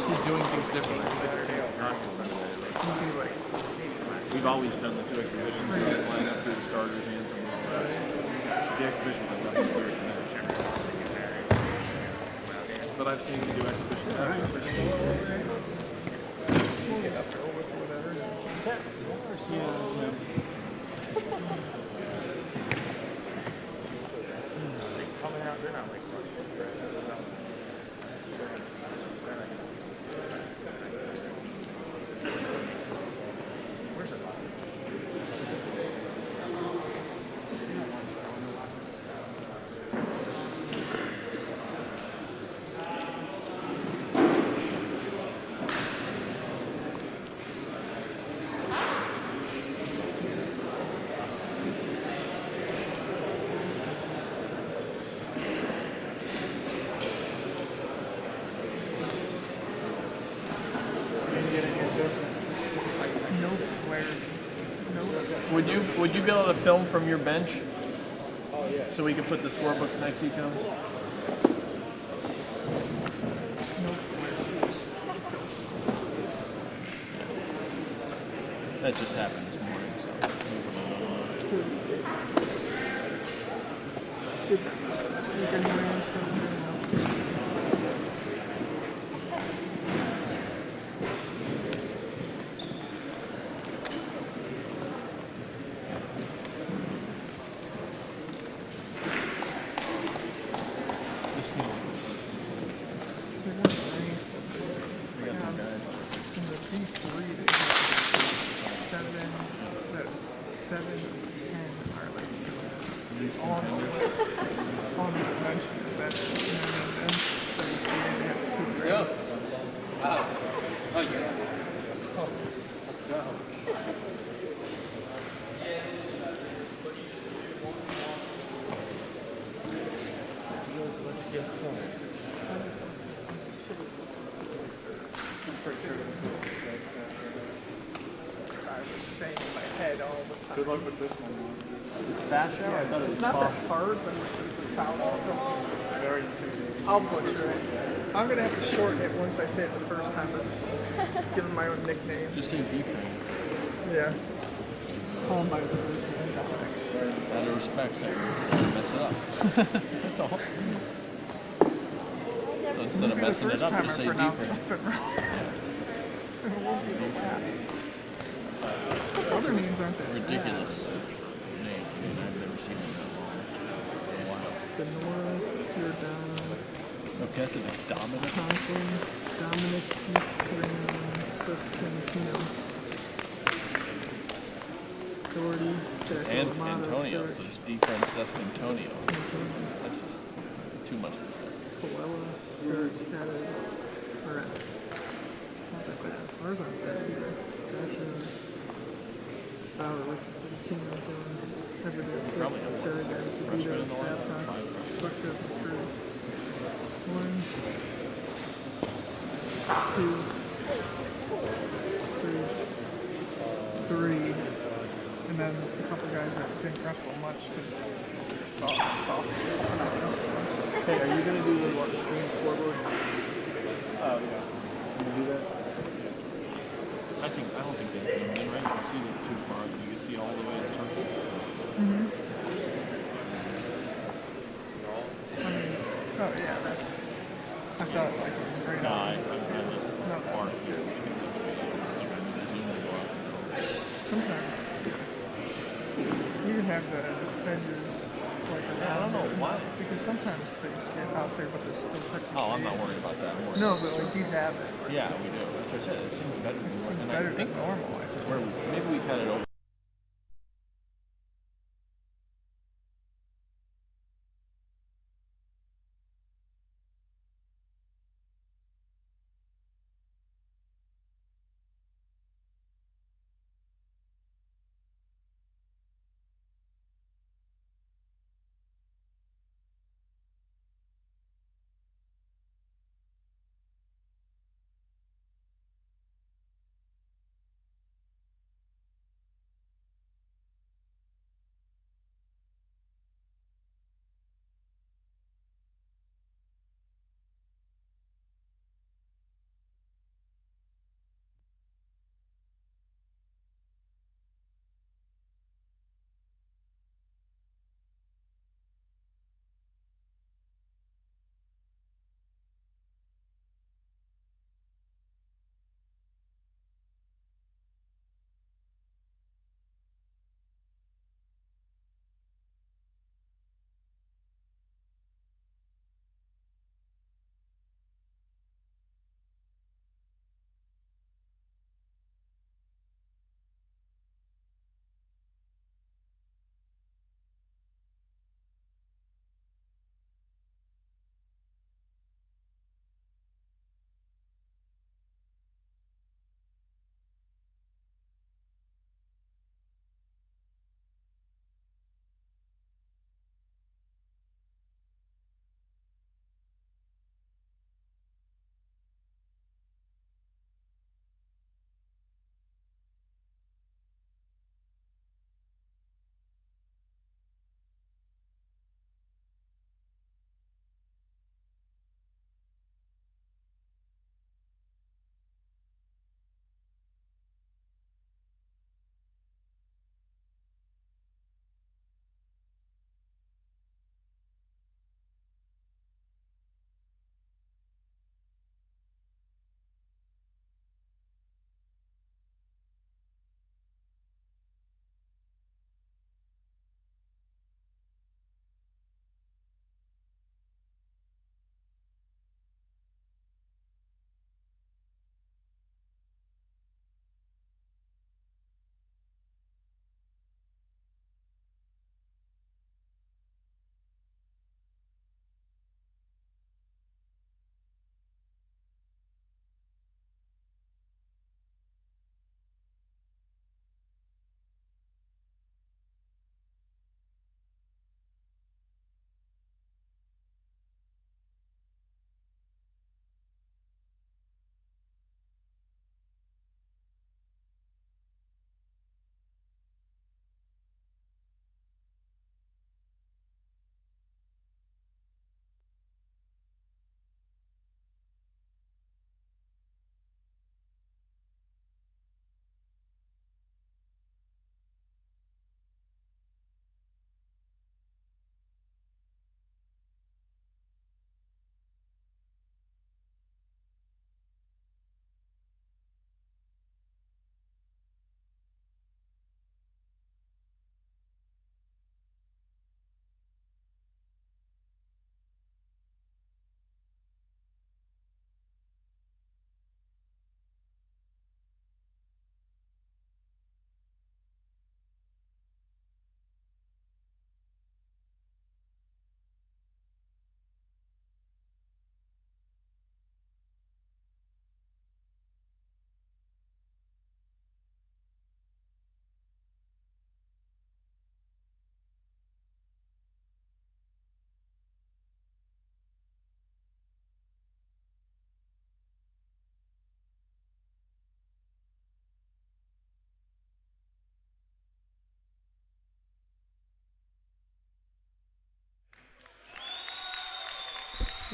This is doing things differently. We've always done the 2 exhibitions, line up through the starters and from the exhibitions have nothing to do with that. But I've seen you do exhibitions. We'll get up to whatever. Yeah. Coming out, they're not like where's it? No flare. No. Would you be able to film from your bench? Oh yeah. So we could put the scorebooks next to each other? No flare. That just happened this morning. Did that last week anyway, so Good luck with this one. It's fascia? I thought it was it's not that fascia. hard, but it's just the towel. So Very intimidating. I'll butcher it. I'm gonna have to shorten it once I say it the first time. I'm just giving my own nickname. Just say D-frame. Yeah. Call him by his first name. Out of respect, I mess it up. That's all. So instead of messing it up, just say D-frame. Something wrong. It won't be the last. Other names aren't that Ridiculous name. I mean, I've never seen it that long. In a while. Benora, Giordano, Okay, so it's Dominic. Conklin, Dominic, Sestantino, Doherty, And Antonio, so it's D-Francesco Antonio. That's just too much. Colella, Serge, Haddad, not that bad. Ours aren't bad either. Gotcha. Bout, Richardson, Tcnj, Probably have one freshman in the line. Babcock, Wilkes, 1, 2, 3, and then a couple guys that didn't wrestle much because they're soft. Hey, are you going to do the stream scoreboard? Oh, yeah. Can you do that? I don't think they zoomed in, right? You can see the two bars, you can see all the way in circles. Mm-hmm. Oh yeah, that's. I thought like it was great. No, I'm trying to No, bar that's here. good. I think that's good. I'm trying to zoom and go out. Sometimes you can have the edges like Yeah, I don't know why. because sometimes they get out there, but they're still touching. Oh, I'm not worried about that. I'm worried No, about but like you have it. yeah, we do. That's what I said. It seems better than It's and better I think than normal. I this is think. where maybe we've had it over.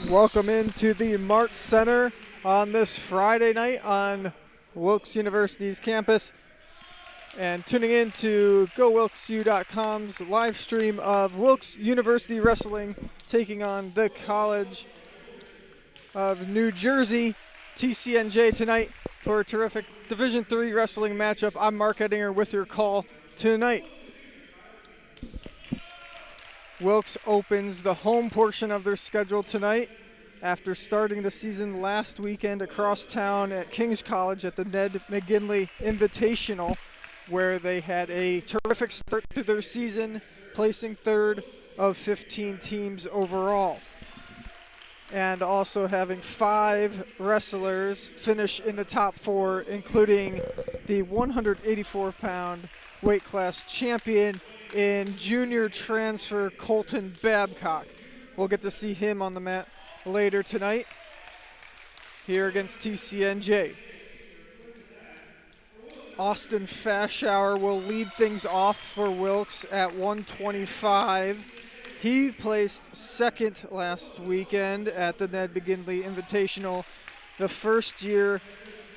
Welcome into the Mart Center on this Friday night on Wilkes University's campus. And tuning in to GoWilkesU.com's live stream of Wilkes University Wrestling taking on the College of New Jersey, Tcnj, tonight for a terrific Division III wrestling matchup. I'm Mark Edinger with your call tonight. Wilkes opens the home portion of their schedule tonight after starting the season last weekend across town at King's College at the Ned McGinley Invitational, where they had a terrific start to their season, placing third of 15 teams overall. And also having 5 wrestlers finish in the top 4, including the 184-pound weight class champion in junior transfer Colton Babcock. We'll get to see him on the mat later tonight here against Tcnj. Austin Fashauer will lead things off for Wilkes at 125. He placed second last weekend at the Ned McGinley Invitational, the first year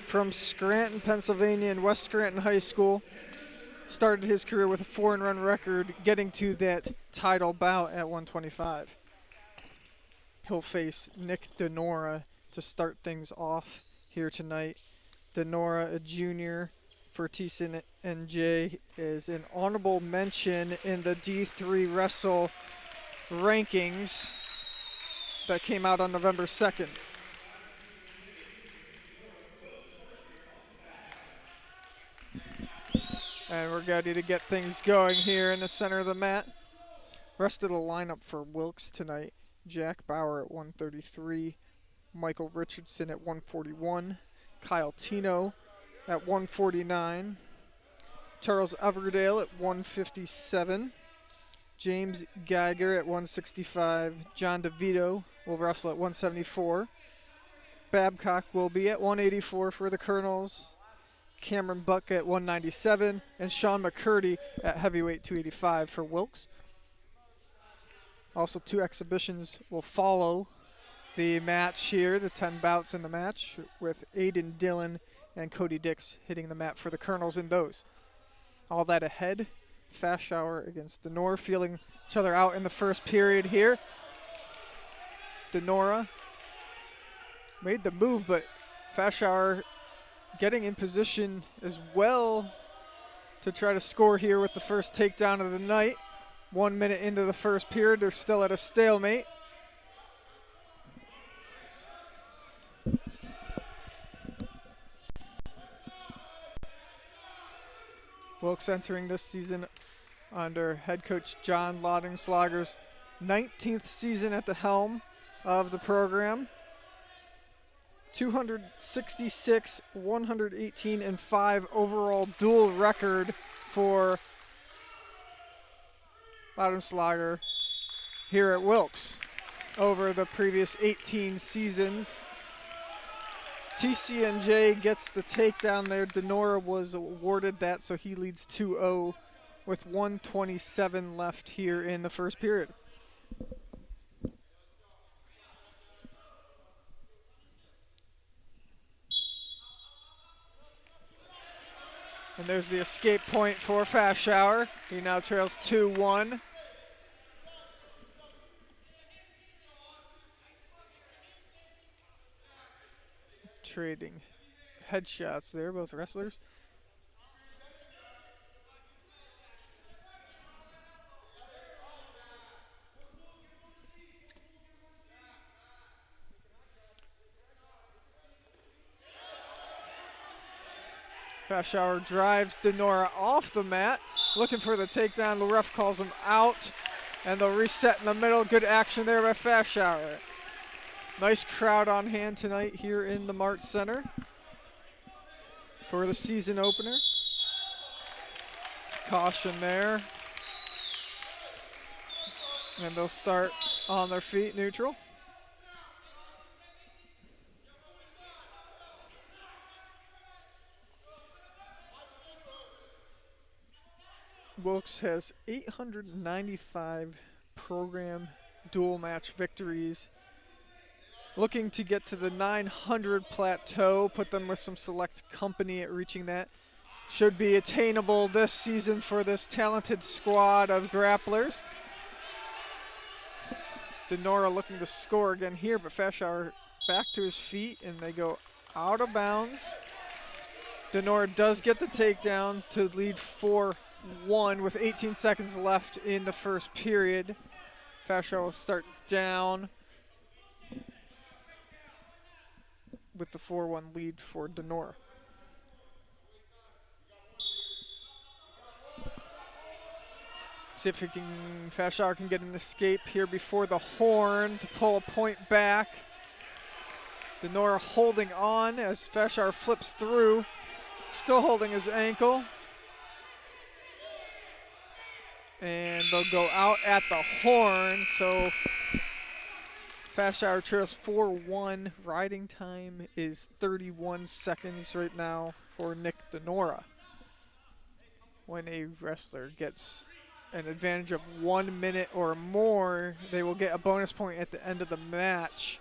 from Scranton, Pennsylvania, and West Scranton High School. Started his career with a 4-run record, getting to that title bout at 125. He'll face Nick Denora to start things off here tonight. Denora, a junior for Tcnj, is an honorable mention in the D3 Wrestle rankings that came out on November 2nd. And we're ready to get things going here in the center of the mat. Rest of the lineup for Wilkes tonight: Jack Bauer at 133, Michael Richardson at 141, Kyle Tino at 149, Charles Everdale at 157, James Geiger at 165, John DeVito will wrestle at 174, Babcock will be at 184 for the Colonels, Cameron Buck at 197, and Sean McCurdy at heavyweight 285 for Wilkes. Also, 2 exhibitions will follow the match here, the 10 bouts in the match, with Aiden Dillon and Cody Dix hitting the mat for the Colonels in those. All that ahead. Fashauer against Denora, feeling each other out in the first period here. Denora made the move, but Fashauer getting in position as well to try to score here with the first takedown of the night. 1 minute into the first period, they're still at a stalemate. Wilkes entering this season under head coach John Laudenslager's 19th season at the helm of the program. 266, 118, and 5 overall dual record for Laudenslager here at Wilkes over the previous 18 seasons. Tcnj gets the takedown there. Denora was awarded that, so he leads 2-0 with 1:27 left here in the first period. And there's the escape point for Fashauer. He now trails 2-1. Trading headshots there, both wrestlers. Fashauer drives Denora off the mat, looking for the takedown. The ref calls him out, and they'll reset in the middle. Good action there by Fashauer. Nice crowd on hand tonight here in the Mart Center for the season opener. Caution there. And they'll start on their feet, neutral. Wilkes has 895 program dual match victories looking to get to the 900 plateau, put them with some select company at reaching that. Should be attainable this season for this talented squad of grapplers. Denora looking to score again here, but Fashauer back to his feet, and they go out of bounds. Denora does get the takedown to lead 4-1 with 18 seconds left in the first period. Fashauer will start down with the 4-1 lead for Denora. See if Fashauer can get an escape here before the horn to pull a point back. Denora holding on as Fashauer flips through, still holding his ankle. And they'll go out at the horn, so Fashauer trails 4-1. Riding time is 31 seconds right now for Nick Denora. When a wrestler gets an advantage of 1 minute or more, they will get a bonus point at the end of the match.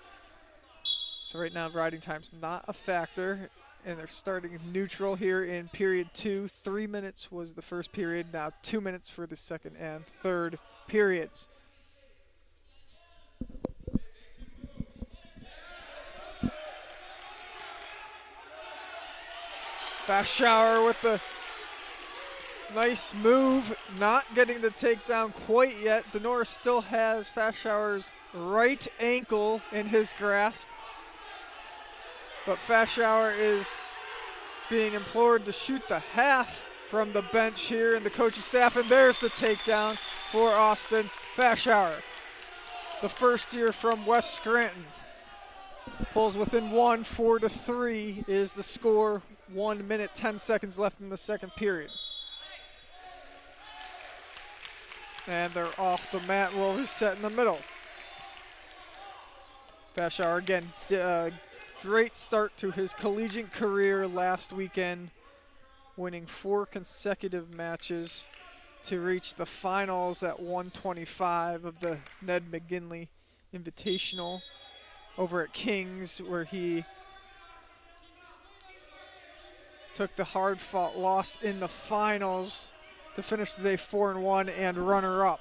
So right now riding time's not a factor, and they're starting neutral here in period 2. 3 minutes was the first period, now 2 minutes for the second and third periods. Fashauer with the nice move, not getting the takedown quite yet. Denora still has Fashauer's right ankle in his grasp, but Fashauer is being implored to shoot the half from the bench here in the coaching staff, and there's the takedown for Austin Fashauer. The first year from West Scranton pulls within 1, 4-3 is the score. 1 minute, 10 seconds left in the second period. And they're off the mat, rollers set in the middle. Fashauer again, great start to his collegiate career last weekend, winning 4 consecutive matches to reach the finals at 125 of the Ned McGinley Invitational over at Kings, where he took the hard-fought loss in the finals to finish the day 4-1 and runner-up.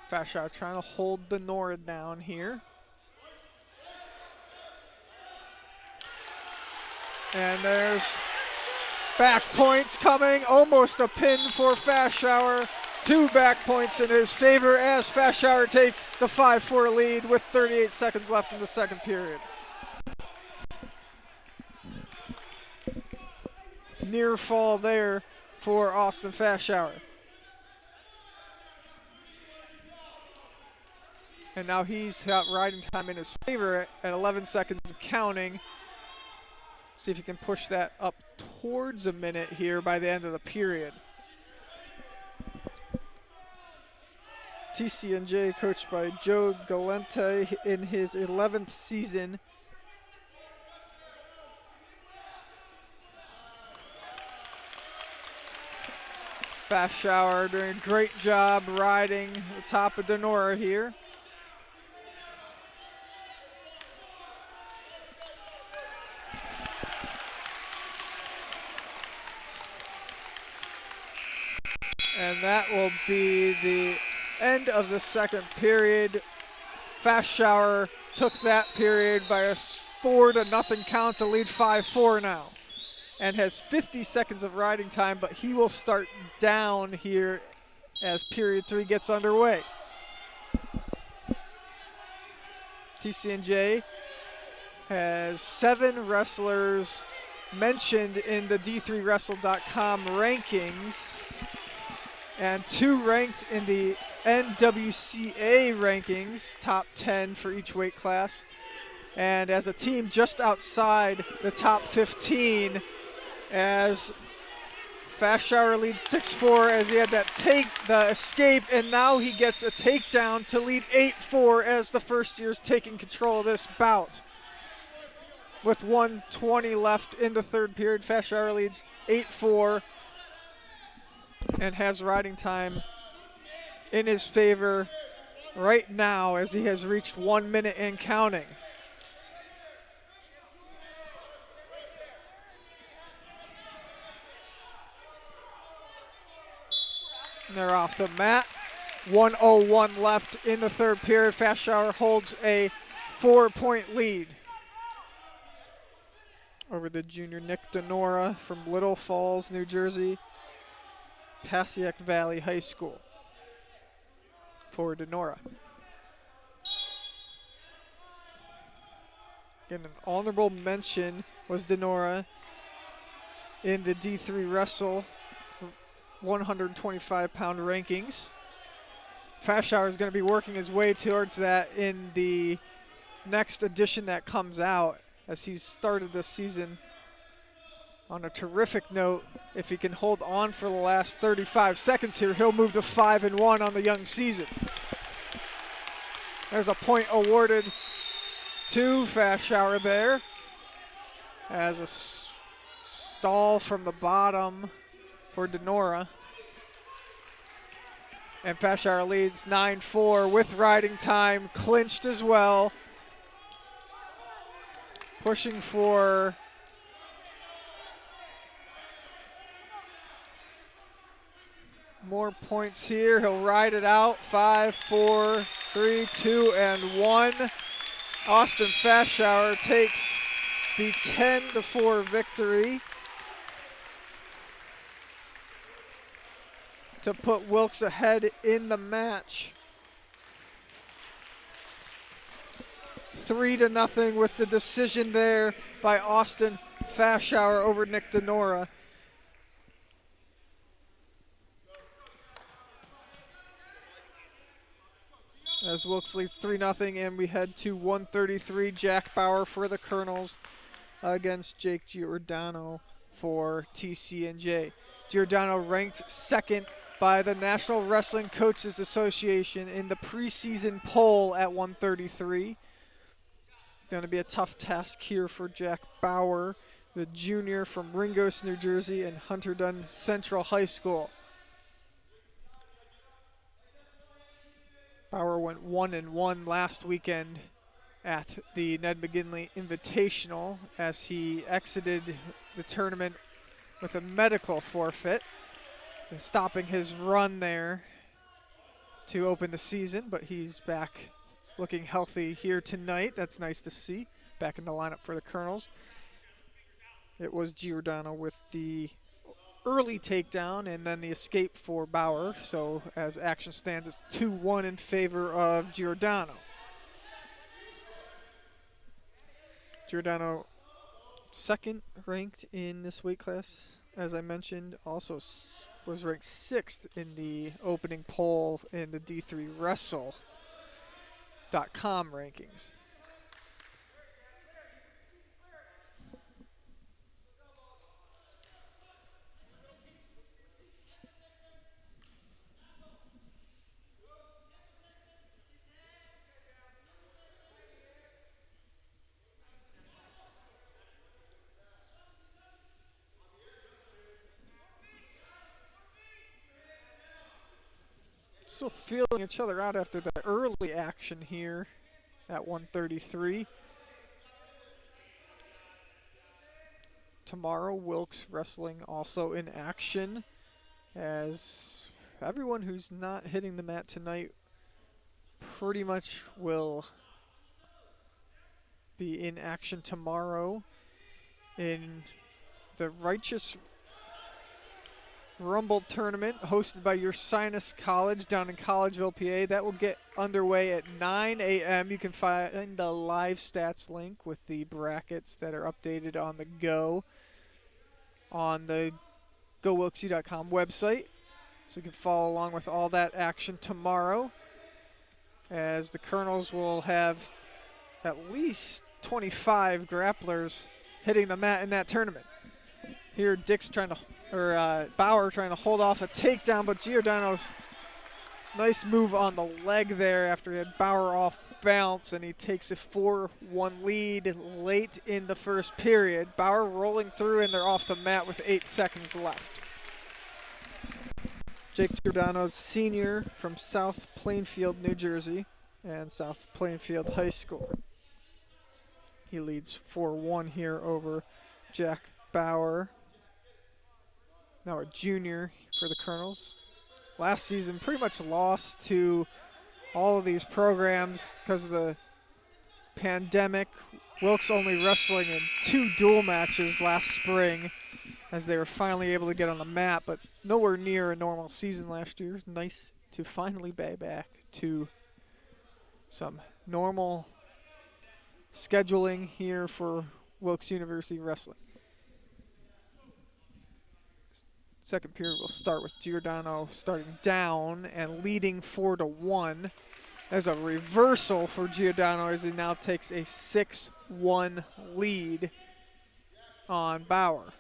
Fashauer trying to hold Denora down here. And there's back points coming, almost a pin for Fashauer. 2 back points in his favor as Fashauer takes the 5-4 lead with 38 seconds left in the second period. Near fall there for Austin Fashauer. And now he's got riding time in his favor at 11 seconds and counting. See if he can push that up towards a minute here by the end of the period. Tcnj, coached by Joe Galente in his 11th season. Fashauer doing a great job riding the top of Denora here. And that will be the end of the second period. Fashauer took that period by a 4-0 count to lead 5-4 now, and has 50 seconds of riding time, but he will start down here as period 3 gets underway. Tcnj has 7 wrestlers mentioned in the D3Wrestle.com rankings, and 2 ranked in the NWCA rankings, top 10 for each weight class. And as a team just outside the top 15, as Fashauer leads 6-4 as he had that the escape, and now he gets a takedown to lead 8-4 as the first year's taking control of this bout. With 1:20 left in the third period, Fashauer leads 8-4. and has riding time in his favor right now as he has reached 1 minute and counting. And they're off the mat. 1:01 left in the third period. Fast Shower holds a 4-point lead over the junior Nick Denora from Little Falls, New Jersey, Passaic Valley High School for Denora. Again, an honorable mention was Denora in the D3 Wrestle 125-pound rankings. Fast Shower is going to be working his way towards that in the next edition that comes out, as he's started this season on a terrific note. If he can hold on for the last 35 seconds here, he'll move to 5-1 on the young season. There's a point awarded to Fast Shower there, as a stall from the bottom for Denora. And Fast Shower leads 9-4 with riding time clinched as well. Pushing for more points here. He'll ride it out. 5, 4, 3, 2, and 1. Austin Fast Shower takes the 10-4 victory to put Wilkes ahead in the match. 3-0 with the decision there by Austin Fast Shower over Nick Denora. As Wilkes leads 3-0, and we head to 133. Jack Bauer for the Colonels against Jake Giordano for TCNJ. Giordano ranked second by the National Wrestling Coaches Association in the preseason poll at 133. Going to be a tough task here for Jack Bauer, the junior from Ringgold, New Jersey, and Hunterdon Central High School. Bauer went 1-1 last weekend at the Ned McGinley Invitational as he exited the tournament with a medical forfeit, stopping his run there to open the season, but he's back looking healthy here tonight. That's nice to see. Back in the lineup for the Colonels. It was Giordano with the early takedown and then the escape for Bauer. So as action stands, it's 2-1 in favor of Giordano. Giordano second ranked in this weight class, as I mentioned, also was ranked 6th in the opening poll in the D3 Wrestle.com rankings. Still feeling each other out after the early action here at 133. Tomorrow, Wilkes Wrestling also in action, as everyone who's not hitting the mat tonight pretty much will be in action tomorrow in the Righteous Rumble tournament hosted by Ursinus College down in Collegeville, PA. That will get underway at 9 a.m. You can find the live stats link with the brackets that are updated on the go on the GoWilkesy.com website. So you can follow along with all that action tomorrow, as the Colonels will have at least 25 grapplers hitting the mat in that tournament. Here, Dix trying to Bauer trying to hold off a takedown, but Giordano, nice move on the leg there after he had Bauer off balance, and he takes a 4-1 lead late in the first period. Bauer rolling through, and they're off the mat with 8 seconds left. Jake Giordano, senior from South Plainfield, New Jersey, and South Plainfield High School. He leads 4-1 here over Jack Bauer, now a junior for the Colonels. Last season pretty much lost to all of these programs because of the pandemic. Wilkes only wrestling in 2 dual matches last spring as they were finally able to get on the map, but nowhere near a normal season last year. Nice to finally be back to some normal scheduling here for Wilkes University Wrestling. Second period will start with Giordano starting down and leading 4-1. As a reversal for Giordano as he now takes a 6-1 lead on Bauer.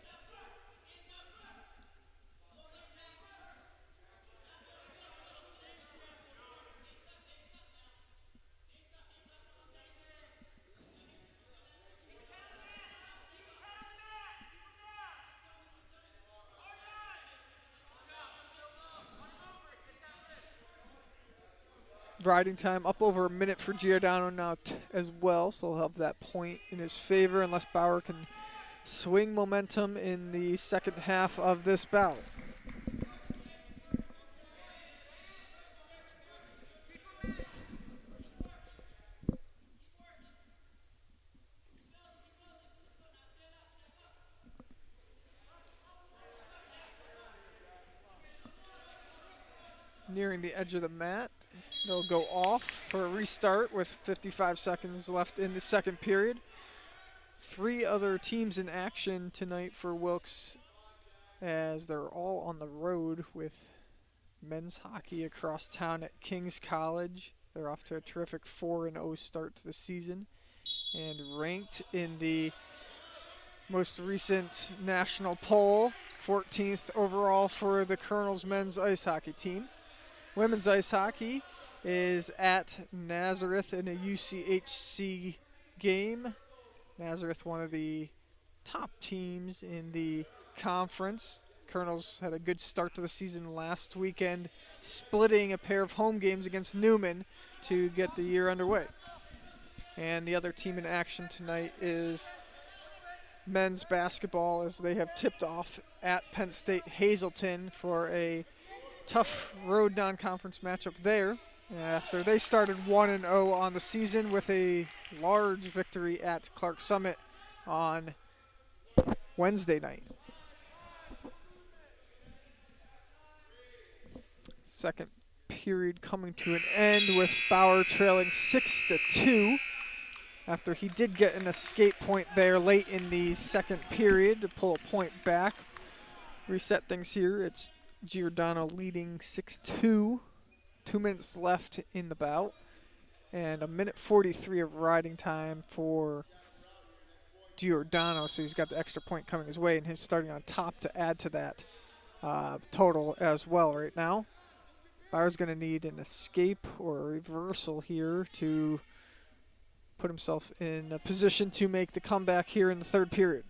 Riding time up over a minute for Giordano now as well, so he'll have that point in his favor unless Bauer can swing momentum in the second half of this bout. Nearing the edge of the mat. They'll go off for a restart with 55 seconds left in the second period. 3 other teams in action tonight for Wilkes as they're all on the road with men's hockey across town at King's College. They're off to a terrific 4-0 start to the season and ranked in the most recent national poll, 14th overall for the Colonels men's ice hockey team. Women's ice hockey is at Nazareth in a UCHC game. Nazareth, one of the top teams in the conference. Colonels had a good start to the season last weekend, splitting a pair of home games against Newman to get the year underway. And the other team in action tonight is men's basketball as they have tipped off at Penn State Hazleton for a tough road non-conference matchup there after they started 1-0 on the season with a large victory at Clark Summit on Wednesday night. Second period coming to an end with Bauer trailing 6-2 after he did get an escape point there late in the second period to pull a point back. Reset things here. It's Giordano leading 6-2. 2 minutes left in the bout. And a minute 43 of riding time for Giordano. So he's got the extra point coming his way and he's starting on top to add to that total as well right now. Bauer's going to need an escape or a reversal here to put himself in a position to make the comeback here in the third period.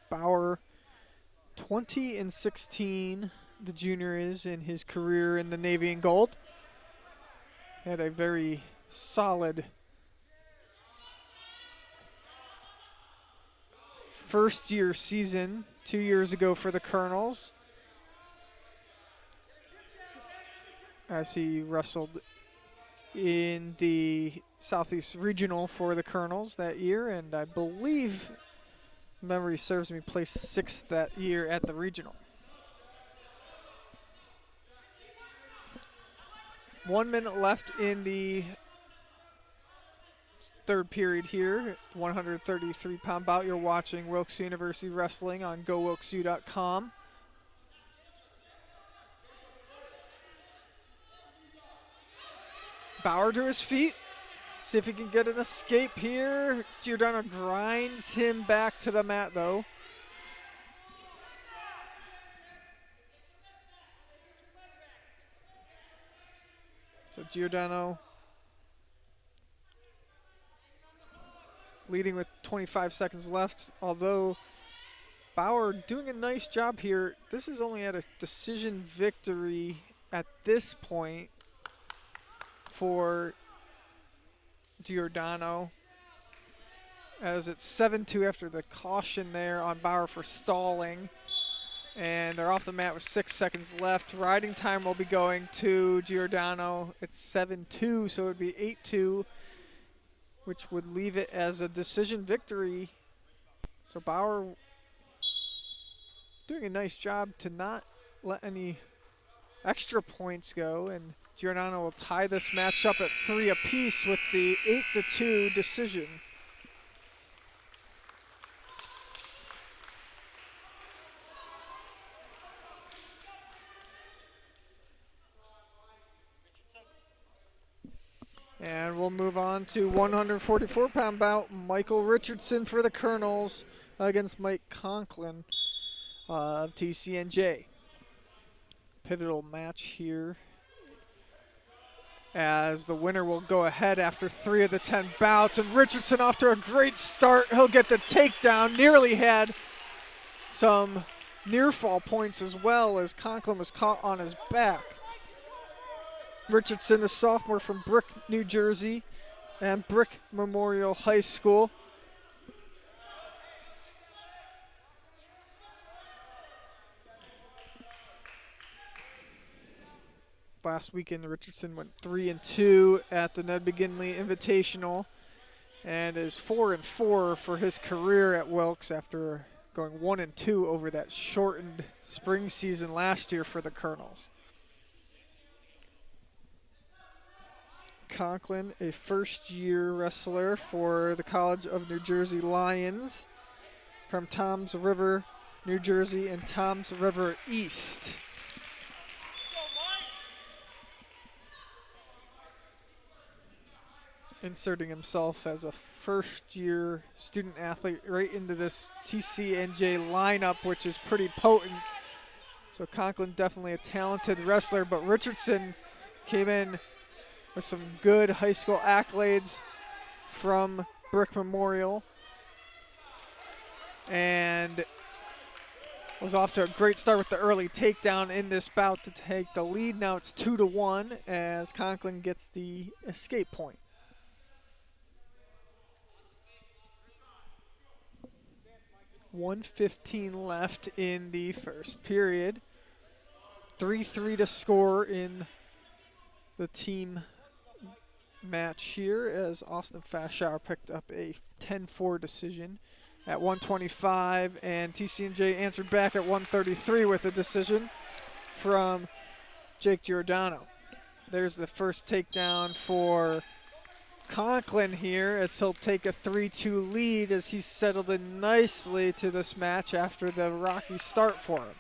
Bauer, 20-16, the junior is in his career in the Navy and Gold. Had a very solid first year season 2 years ago for the Colonels as he wrestled in the Southeast Regional for the Colonels that year, and I believe, memory serves me, placed 6th that year at the Regional. 1 minute left in the third period here. 133-pound bout. You're watching Wilkes University Wrestling on GoWilkesU.com. Bauer to his feet. See if he can get an escape here. Giordano grinds him back to the mat, though. So Giordano leading with 25 seconds left, although Bauer doing a nice job here. This is only at a decision victory at this point for Giordano, as it's 7-2 after the caution there on Bauer for stalling. And they're off the mat with 6 seconds left. Riding time will be going to Giordano. It's 7-2, so it would be 8-2, which would leave it as a decision victory. So Bauer doing a nice job to not let any extra points go, and Giordano will tie this match up at 3 apiece with the 8-2 decision. And we'll move on to 144-pound bout. Michael Richardson for the Colonels against Mike Conklin of Tcnj. Pivotal match here, as the winner will go ahead after 3 of the 10 bouts. And Richardson off to a great start. He'll get the takedown. Nearly had some near fall points as well, as Conklin was caught on his back. Richardson, the sophomore from Brick, New Jersey, and Brick Memorial High School. Last weekend, Richardson went 3-2 at the Ned McGinley Invitational, and is 4-4 for his career at Wilkes after going 1-2 over that shortened spring season last year for the Colonels. Conklin, a first-year wrestler for the College of New Jersey Lions from Toms River, New Jersey, and Toms River East. Inserting himself as a first-year student athlete right into this TCNJ lineup, which is pretty potent. So Conklin definitely a talented wrestler, but Richardson came in with some good high school accolades from Brick Memorial and was off to a great start with the early takedown in this bout to take the lead. Now it's 2-1 as Conklin gets the escape point. .1:15 left in the first period. 3-3 to score in the team match here, as Austin Fashauer picked up a 10-4 decision at 1:25, and TCNJ answered back at 1:33 with a decision from Jake Giordano. There's the first takedown for Conklin here, as he'll take a 3-2 lead as he's settled in nicely to this match after the rocky start for him.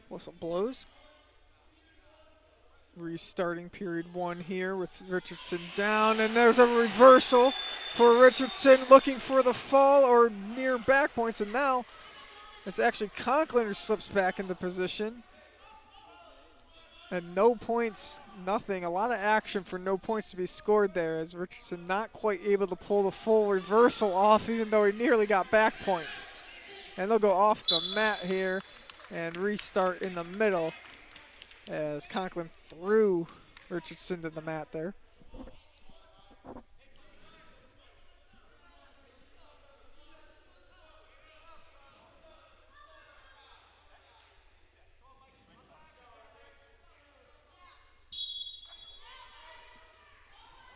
Whistle blows. Restarting period 1 here with Richardson down, and there's a reversal for Richardson, looking for the fall or near back points, and now it's actually Conklin who slips back into position. And no points, nothing. A lot of action for no points to be scored there, as Richardson not quite able to pull the full reversal off, even though he nearly got back points. And they'll go off the mat here and restart in the middle, as Conklin threw Richardson to the mat there.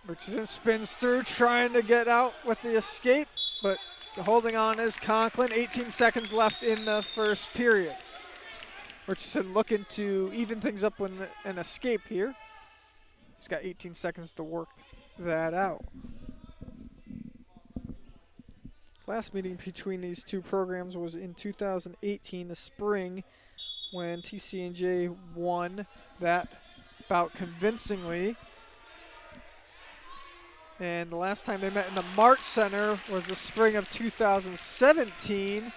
Richardson spins through, trying to get out with the escape, but holding on is Conklin. 18 seconds left in the first period. Richardson looking to even things up with an escape here. He's got 18 seconds to work that out. Last meeting between these two programs was in 2018, the spring, when TCNJ won that bout convincingly. And the last time they met in the Mart Center was the spring of 2017.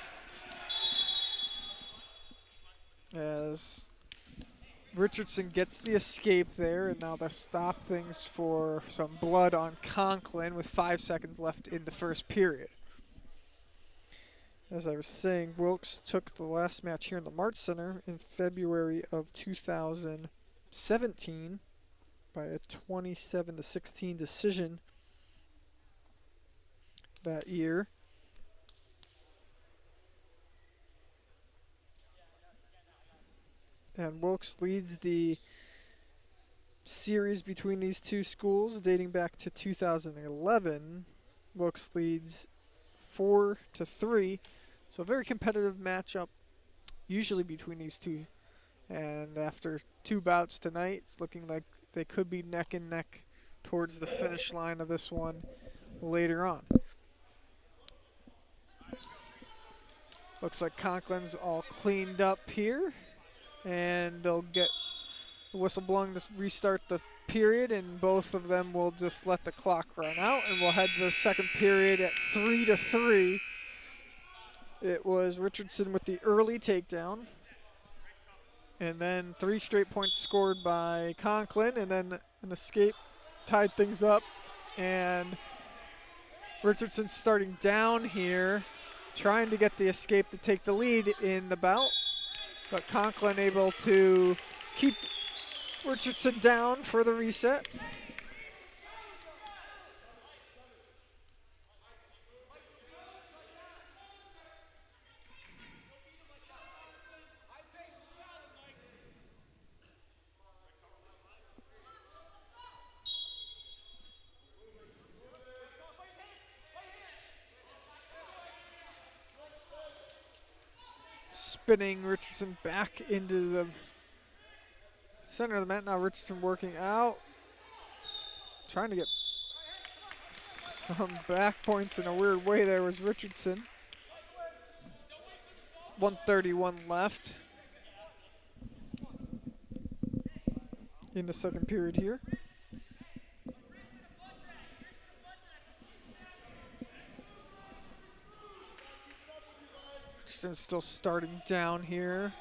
as Richardson gets the escape there, and now they'll stop things for some blood on Conklin with 5 seconds left in the first period. As I was saying, Wilkes took the last match here in the Mart Center in February of 2017 by a 27-16 decision that year. And Wilkes leads the series between these two schools dating back to 2011. Wilkes leads 4-3. So a very competitive matchup usually between these two. And after 2 bouts tonight, it's looking like they could be neck and neck towards the finish line of this one later on. Looks like Conklin's all cleaned up here. And they'll get the whistle blowing to restart the period, and both of them will just let the clock run out, and we'll head to the second period at 3-3. It was Richardson with the early takedown, and then 3 straight points scored by Conklin, and then an escape tied things up, and Richardson starting down here, trying to get the escape to take the lead in the bout. But Conklin able to keep Richardson down for the reset. Spinning Richardson back into the center of the mat. Now Richardson working out. Trying to get some back points in a weird way there was Richardson. 1:31 left in the second period here. Richardson's still starting down here.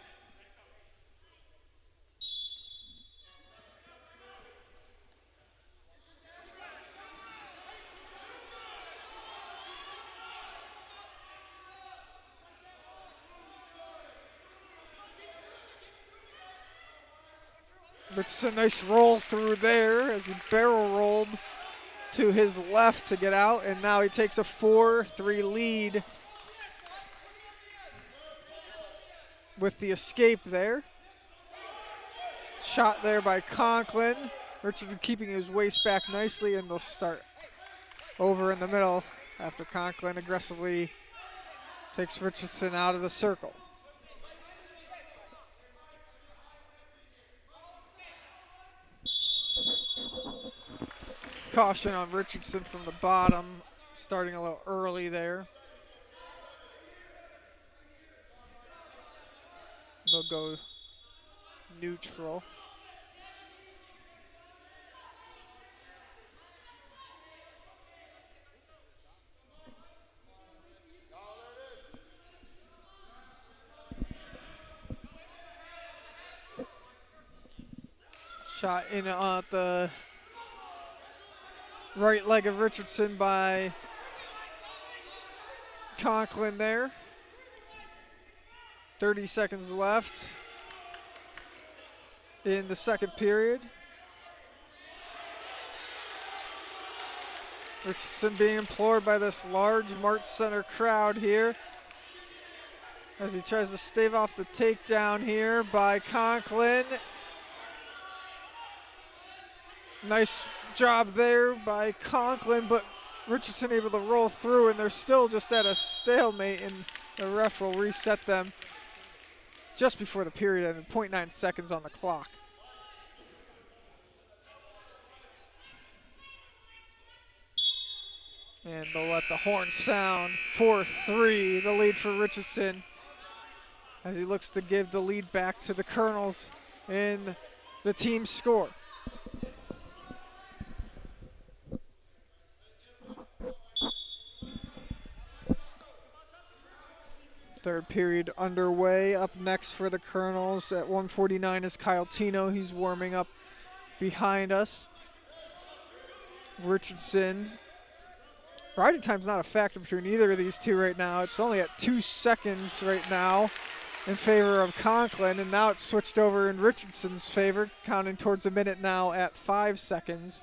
Richardson, nice roll through there as he barrel rolled to his left to get out, and now he takes a 4-3 lead with the escape there. Shot there by Conklin. Richardson keeping his waist back nicely, and they'll start over in the middle after Conklin aggressively takes Richardson out of the circle. Caution on Richardson from the bottom, starting a little early there. They'll go neutral. Shot in at the right leg of Richardson by Conklin there. 30 seconds left in the second period. Richardson being implored by this large Mart Center crowd here as he tries to stave off the takedown here by Conklin. Nice job there by Conklin, but Richardson able to roll through, and they're still just at a stalemate, and the ref will reset them just before the period ended, 0.9 seconds on the clock. And they'll let the horn sound. 4-3, the lead for Richardson, as he looks to give the lead back to the Colonels in the team score. Third period underway. Up next for the Colonels at 1:49 is Kyle Tino. He's warming up behind us. Richardson. Riding time's not a factor between either of these two right now. It's only at 2 seconds right now in favor of Conklin, and now it's switched over in Richardson's favor, counting towards a minute now at 5 seconds.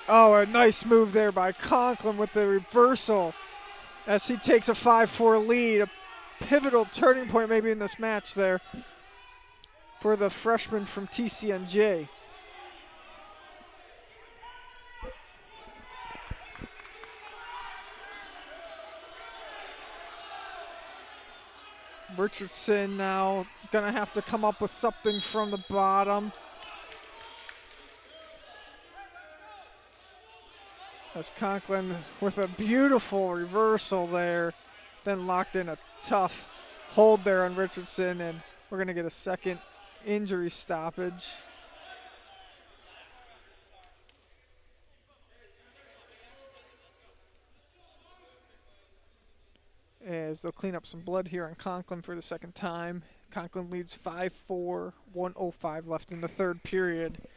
Oh, a nice move there by Conklin with the reversal as he takes a 5-4 lead. A pivotal turning point maybe in this match there for the freshman from Tcnj. Richardson now gonna have to come up with something from the bottom. As Conklin with a beautiful reversal there, then locked in a tough hold there on Richardson, and we're gonna get a second injury stoppage. As they'll clean up some blood here on Conklin for the second time. Conklin leads 5-4, 1:05 left in the third period.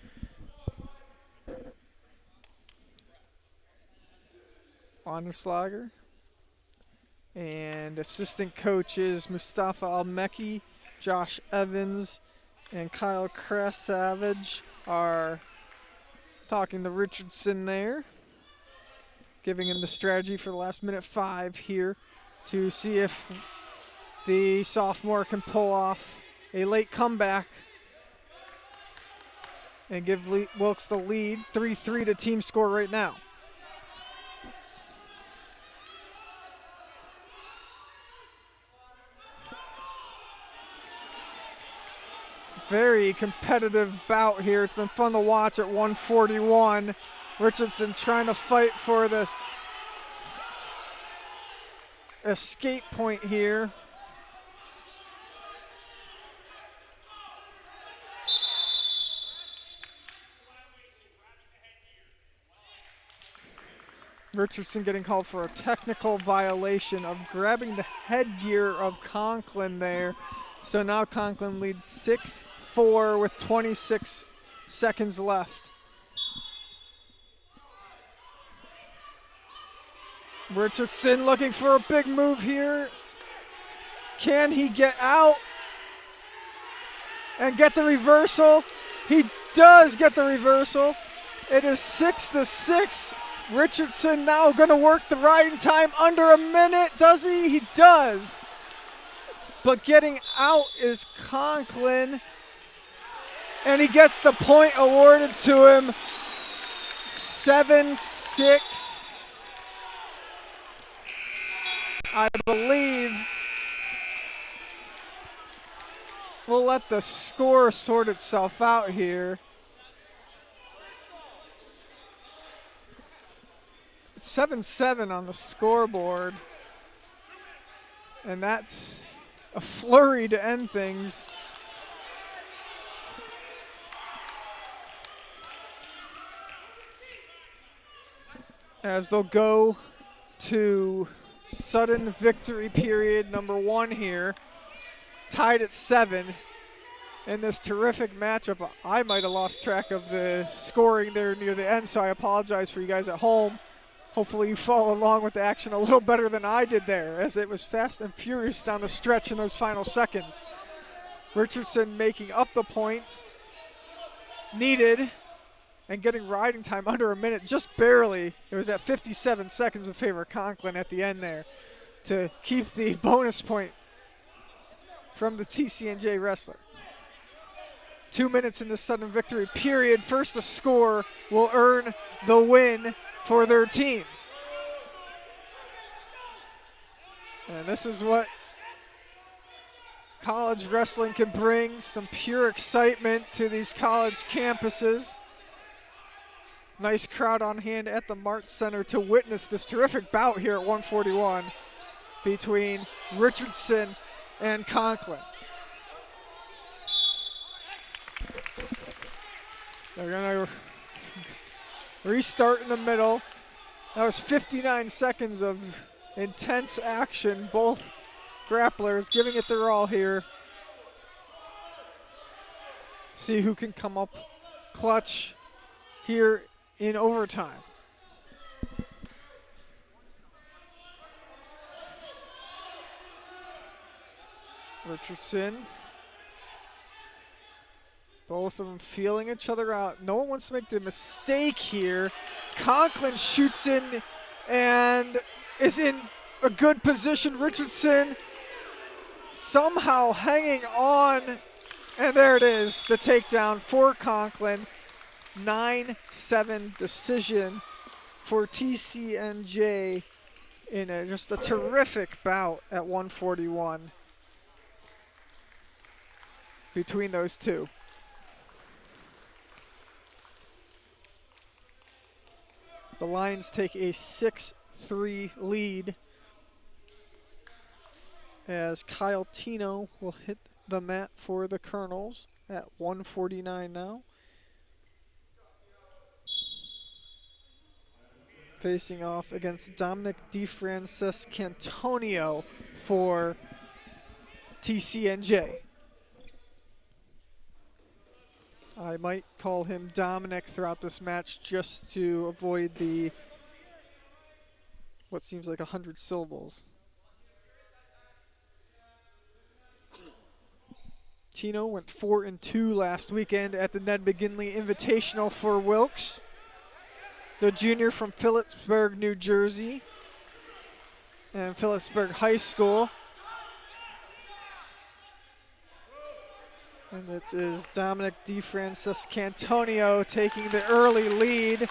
Wanderslager and assistant coaches Mustafa Almeki, Josh Evans, and Kyle Krasavage are talking to Richardson there, giving him the strategy for the last minute 5 here to see if the sophomore can pull off a late comeback and give Wilkes the lead. 3-3 to team score right now. Very competitive bout here. It's been fun to watch at 1:41. Richardson trying to fight for the escape point here. Richardson getting called for a technical violation of grabbing the headgear of Conklin there. So now Conklin leads 6-4 with 26 seconds left. Richardson looking for a big move here. Can he get out and get the reversal? He does get the reversal. It is 6-6. Richardson now going to work the riding time under a minute. Does he? He does. But getting out is Conklin, and he gets the point awarded to him. 7-6. I believe we'll let the score sort itself out here. 7-7 on the scoreboard, and that's a flurry to end things. As they'll go to sudden victory period number 1 here, tied at 7 in this terrific matchup. I might have lost track of the scoring there near the end, so I apologize for you guys at home. Hopefully you follow along with the action a little better than I did there, as it was fast and furious down the stretch in those final seconds. Richardson making up the points needed and getting riding time under a minute, just barely. It was at 57 seconds in favor of Conklin at the end there to keep the bonus point from the Tcnj wrestler. 2 minutes in the sudden victory period. First to score will earn the win for their team. And this is what college wrestling can bring, some pure excitement to these college campuses. Nice crowd on hand at the Mart Center to witness this terrific bout here at 141 between Richardson and Conklin. They're gonna restart in the middle. That was 59 seconds of intense action. Both grapplers giving it their all here. See who can come up clutch here in overtime. Richardson. Both of them feeling each other out. No one wants to make the mistake here. Conklin shoots in and is in a good position. Richardson somehow hanging on. And there it is, the takedown for Conklin. 9-7 decision for Tcnj in just a terrific bout at 141 between those two. The Lions take a 6-3 lead as Kyle Tino will hit the mat for the Colonels at 149 now. Facing off against Dominic DiFrancescantonio for Tcnj. I might call him Dominic throughout this match just to avoid the what seems like 100 syllables. Tino went 4-2 last weekend at the Ned McGinley Invitational for Wilkes, the junior from Phillipsburg, New Jersey, and Phillipsburg High School. And it is Dominic DiFrancescantonio taking the early lead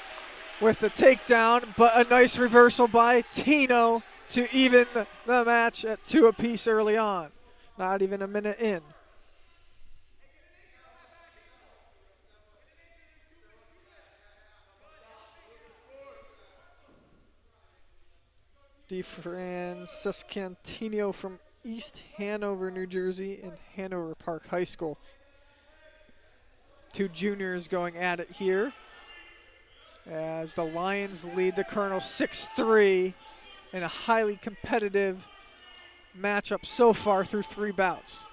with the takedown, but a nice reversal by Tino to even the match at 2 apiece early on, not even a minute in. DiFrancescantonio from East Hanover, New Jersey, and Hanover Park High School. Two juniors going at it here as the Lions lead the Colonels 6-3 in a highly competitive matchup so far through 3 bouts.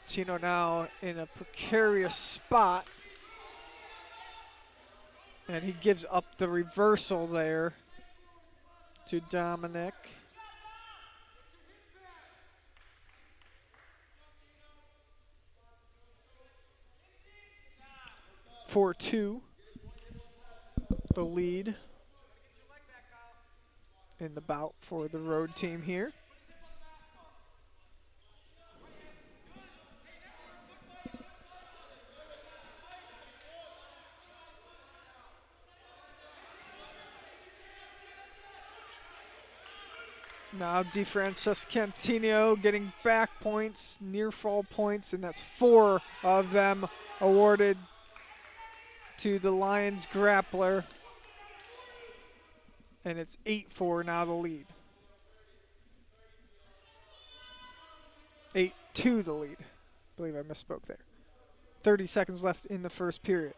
Tino now in a precarious spot, and he gives up the reversal there to Dominic. For 2, the lead in the bout for the road team here. Now DiFrancescantonio getting back points, near fall points, and that's 4 of them awarded to the Lions grappler. And it's 8-4 now the lead. 8-2 the lead. I believe I misspoke there. 30 seconds left in the first period.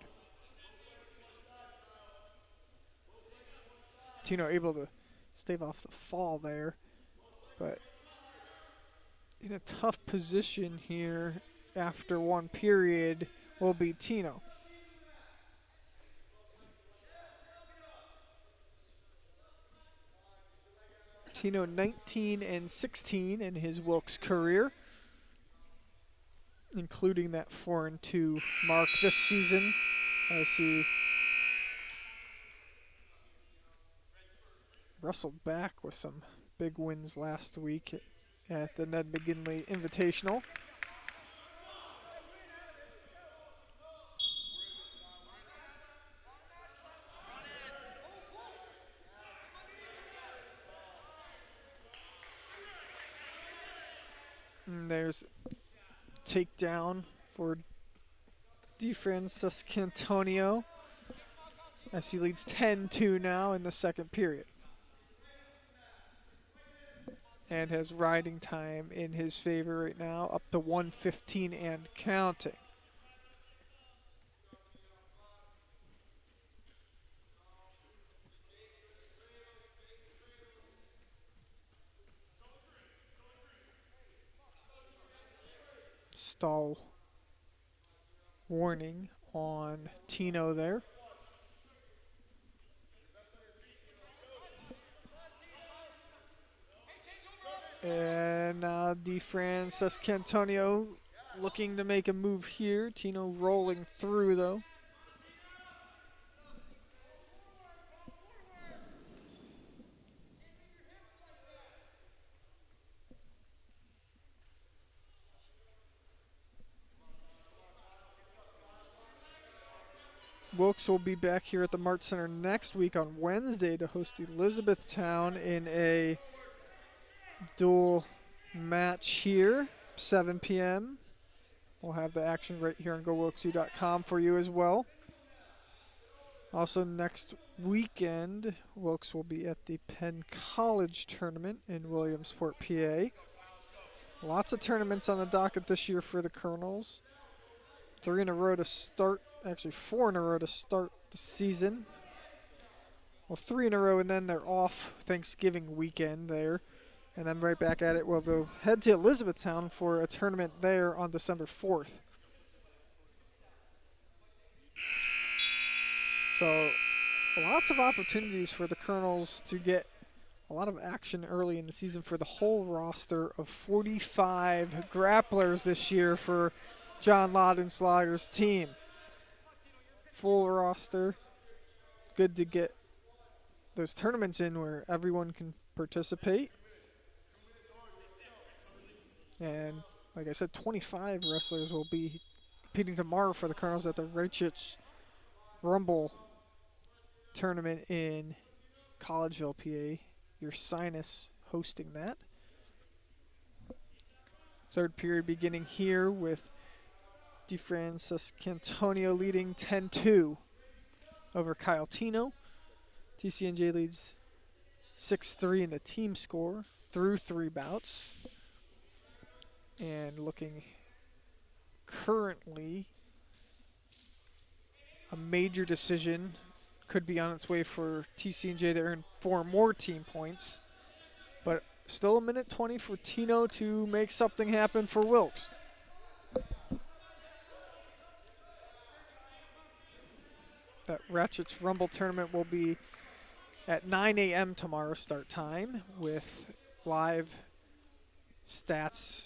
Tino able to stave off the fall there, but in a tough position here after 1 period will be Tino. Tino 19-16 in his Wilkes career, including that 4-2 mark this season, as he wrestled back with some big wins last week at the Ned McGinley Invitational. And there's takedown for DiFrancescantonio as he leads 10-2 now in the second period, and has riding time in his favor right now, up to 1:15 and counting. stall warning on Tino there. And now Tcnj looking to make a move here. Tino rolling through though. Wilkes will be back here at the Mart Center next week on Wednesday to host Elizabethtown in a dual match here, 7 p.m. We'll have the action right here on GoWilkesU.com for you as well. Also next weekend, Wilkes will be at the Penn College Tournament in Williamsport, PA. Lots of tournaments on the docket this year for the Colonels. 3 in a row to start, actually 4 in a row to start the season. Well, 3 in a row, and then they're off Thanksgiving weekend there. And then right back at it. Well, they'll head to Elizabethtown for a tournament there on December 4th. So lots of opportunities for the Colonels to get a lot of action early in the season for the whole roster of 45 grapplers this year for John Laudenslager's team. Full roster. Good to get those tournaments in where everyone can participate. And like I said, 25 wrestlers will be competing tomorrow for the Colonels at the Richardson Rumble tournament in Collegeville, PA. Your Sinus hosting that. Third period beginning here with Tcnj leading 10-2 over Kyle Tino. Tcnj leads 6-3 in the team score through 3 bouts. And looking currently, a major decision could be on its way for Tcnj to earn 4 more team points. But still a minute 20 for Tino to make something happen for Wilkes. That Ratchet's Rumble tournament will be at 9 a.m. tomorrow start time with live stats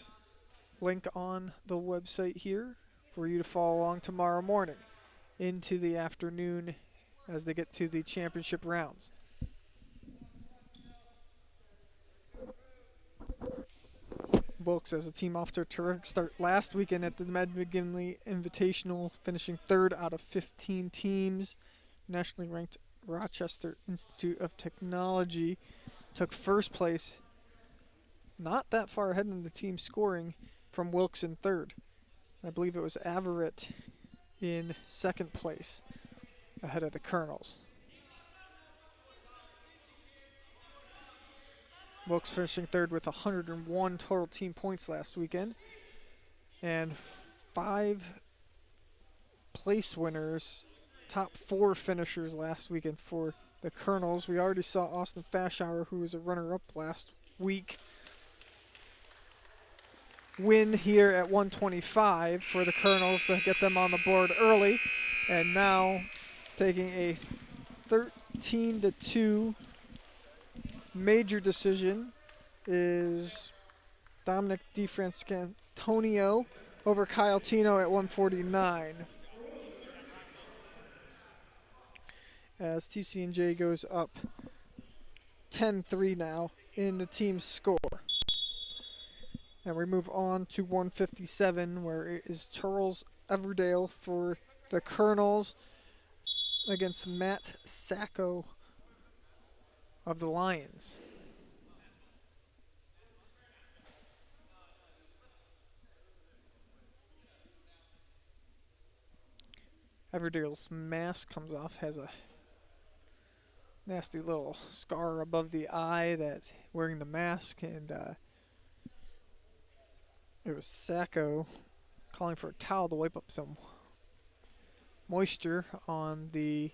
link on the website here for you to follow along tomorrow morning into the afternoon as they get to the championship rounds. Wilkes as a team off to a terrific start last weekend at the Med-McGinley Invitational, finishing 3rd out of 15 teams. Nationally ranked Rochester Institute of Technology took 1st place, not that far ahead in the team scoring from Wilkes in 3rd. I believe it was Averett in 2nd place ahead of the Colonels. Wilkes finishing 3rd with 101 total team points last weekend. And 5 place winners, top 4 finishers last weekend for the Colonels. We already saw Austin Fashauer, who was a runner-up last week, win here at 125 for the Colonels to get them on the board early. And now taking a 13-2 major decision is Dominic DiFrancescantonio over Kyle Tino at 149. As Tcnj goes up 10-3 now in the team's score. And we move on to 157, where it is Charles Everdale for the Colonels against Matt Sacco of the Lions. Everdale's mask comes off, has a nasty little scar above the eye that wearing the mask, and it was Sacco calling for a towel to wipe up some moisture on the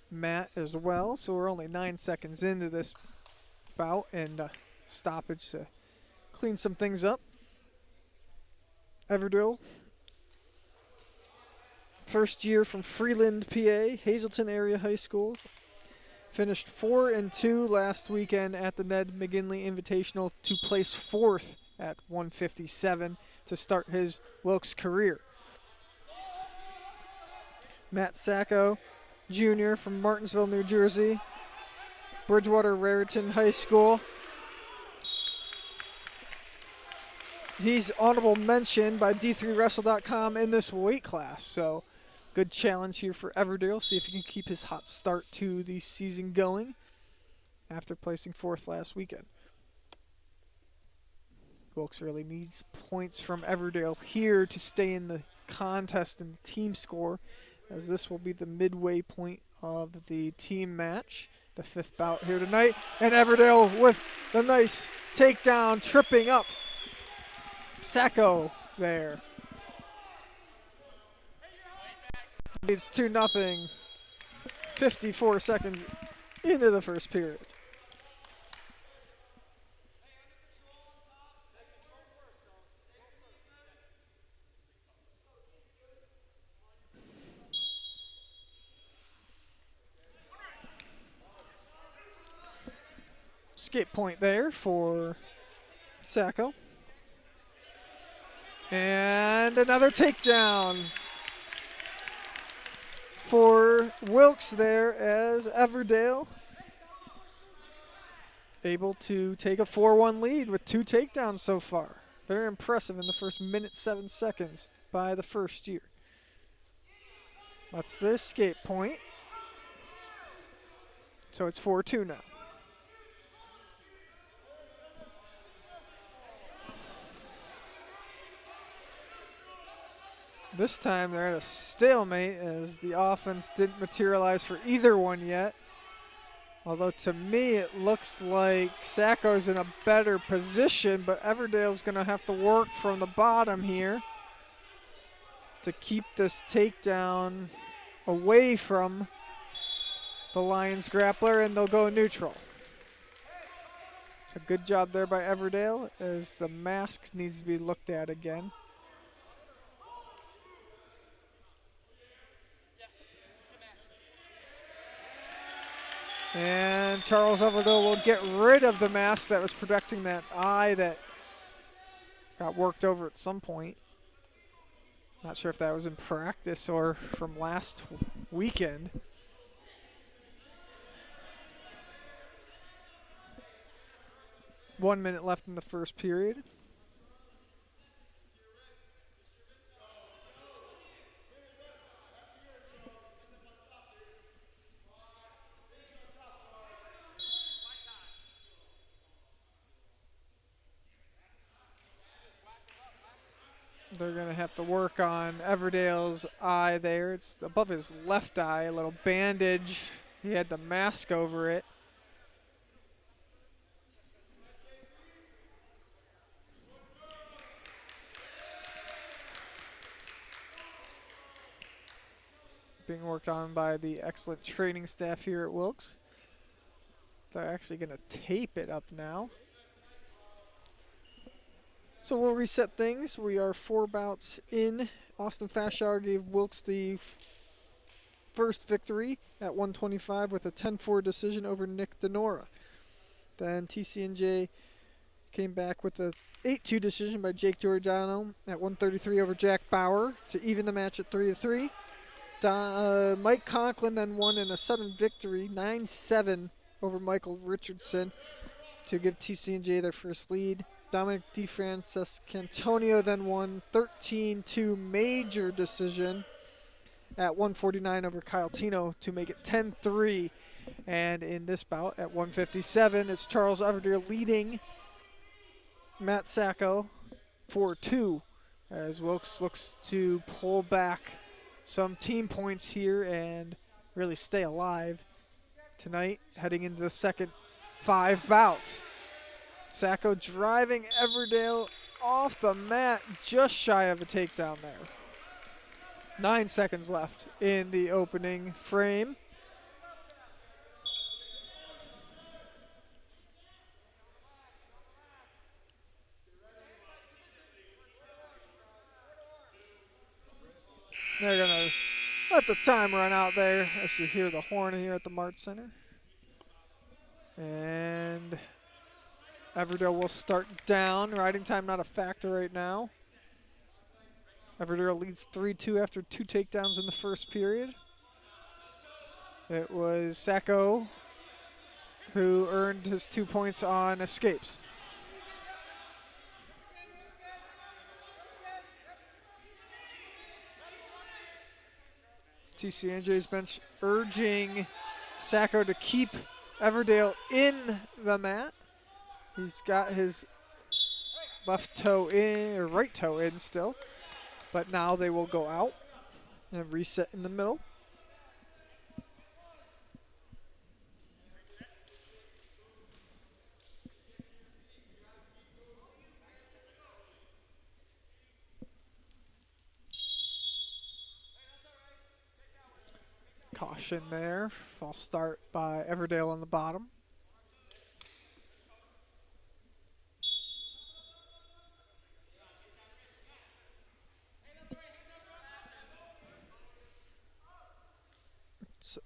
mat as well. So we're only 9 seconds into this bout, and stoppage to clean some things up. Everdale First year from Freeland, PA, Hazleton Area High School. Finished 4-2 last weekend at the Ned McGinley Invitational to place fourth at 157 to start his Wilkes career. Matt Sacco, Jr. from Martinsville, New Jersey, Bridgewater Raritan High School. He's honorable mention by D3Wrestle.com in this weight class, so good challenge here for Everdale. See if he can keep his hot start to the season going after placing fourth last weekend. Wilkes really needs points from Everdale here to stay in the contest and team score, as this will be the midway point of the team match, the fifth bout here tonight. And Everdale with the nice takedown, tripping up Sacco there. It's 2-0, 54 seconds into the first period. Escape point there for Sacco. And another takedown for Wilkes there, as Everdale able to take a 4-1 lead with 2 takedowns so far. Very impressive in the first minute 7 seconds by the first year. That's the escape point. So it's 4-2 now. This time they're at a stalemate, as the offense didn't materialize for either one yet. Although to me it looks like Sacco's in a better position, but Everdale's going to have to work from the bottom here to keep this takedown away from the Lions grappler, and they'll go neutral. A good job there by Everdale, as the mask needs to be looked at again. And Charles Everdale will get rid of the mask that was protecting that eye that got worked over at some point. Not sure if that was in practice or from last weekend. One minute left in the first period. They're going to have to work on Everdale's eye there. It's above his left eye, a little bandage. He had the mask over it. Being worked on by the excellent training staff here at Wilkes. They're actually going to tape it up now. So we'll reset things. We are 4 bouts in. Austin Fashauer gave Wilkes the first victory at 125 with a 10-4 decision over Nick Denora. Then Tcnj came back with a 8-2 decision by Jake Giordano at 133 over Jack Bauer to even the match at 3-3. Mike Conklin then won in a sudden victory, 9-7 over Michael Richardson to give Tcnj their first lead. Dominic DeFranciscantonio then won 13-2 major decision at 149 over Kyle Tino to make it 10-3. And in this bout at 157, it's Charles Everdale leading Matt Sacco 4-2 as Wilkes looks to pull back some team points here and really stay alive tonight, heading into the second 5 bouts. Sacco driving Everdale off the mat, just shy of a takedown there. 9 seconds left in the opening frame. They're gonna let the time run out there as you hear the horn here at the Mart Center. And Everdale will start down. Riding time not a factor right now. Everdale leads 3-2 after 2 takedowns in the first period. It was Sacco who earned his 2 points on escapes. Tcnj's bench urging Sacco to keep Everdale in the mat. He's got his left toe in, or right toe in still, but now they will go out and reset in the middle. Caution there. False start by Everdale on the bottom.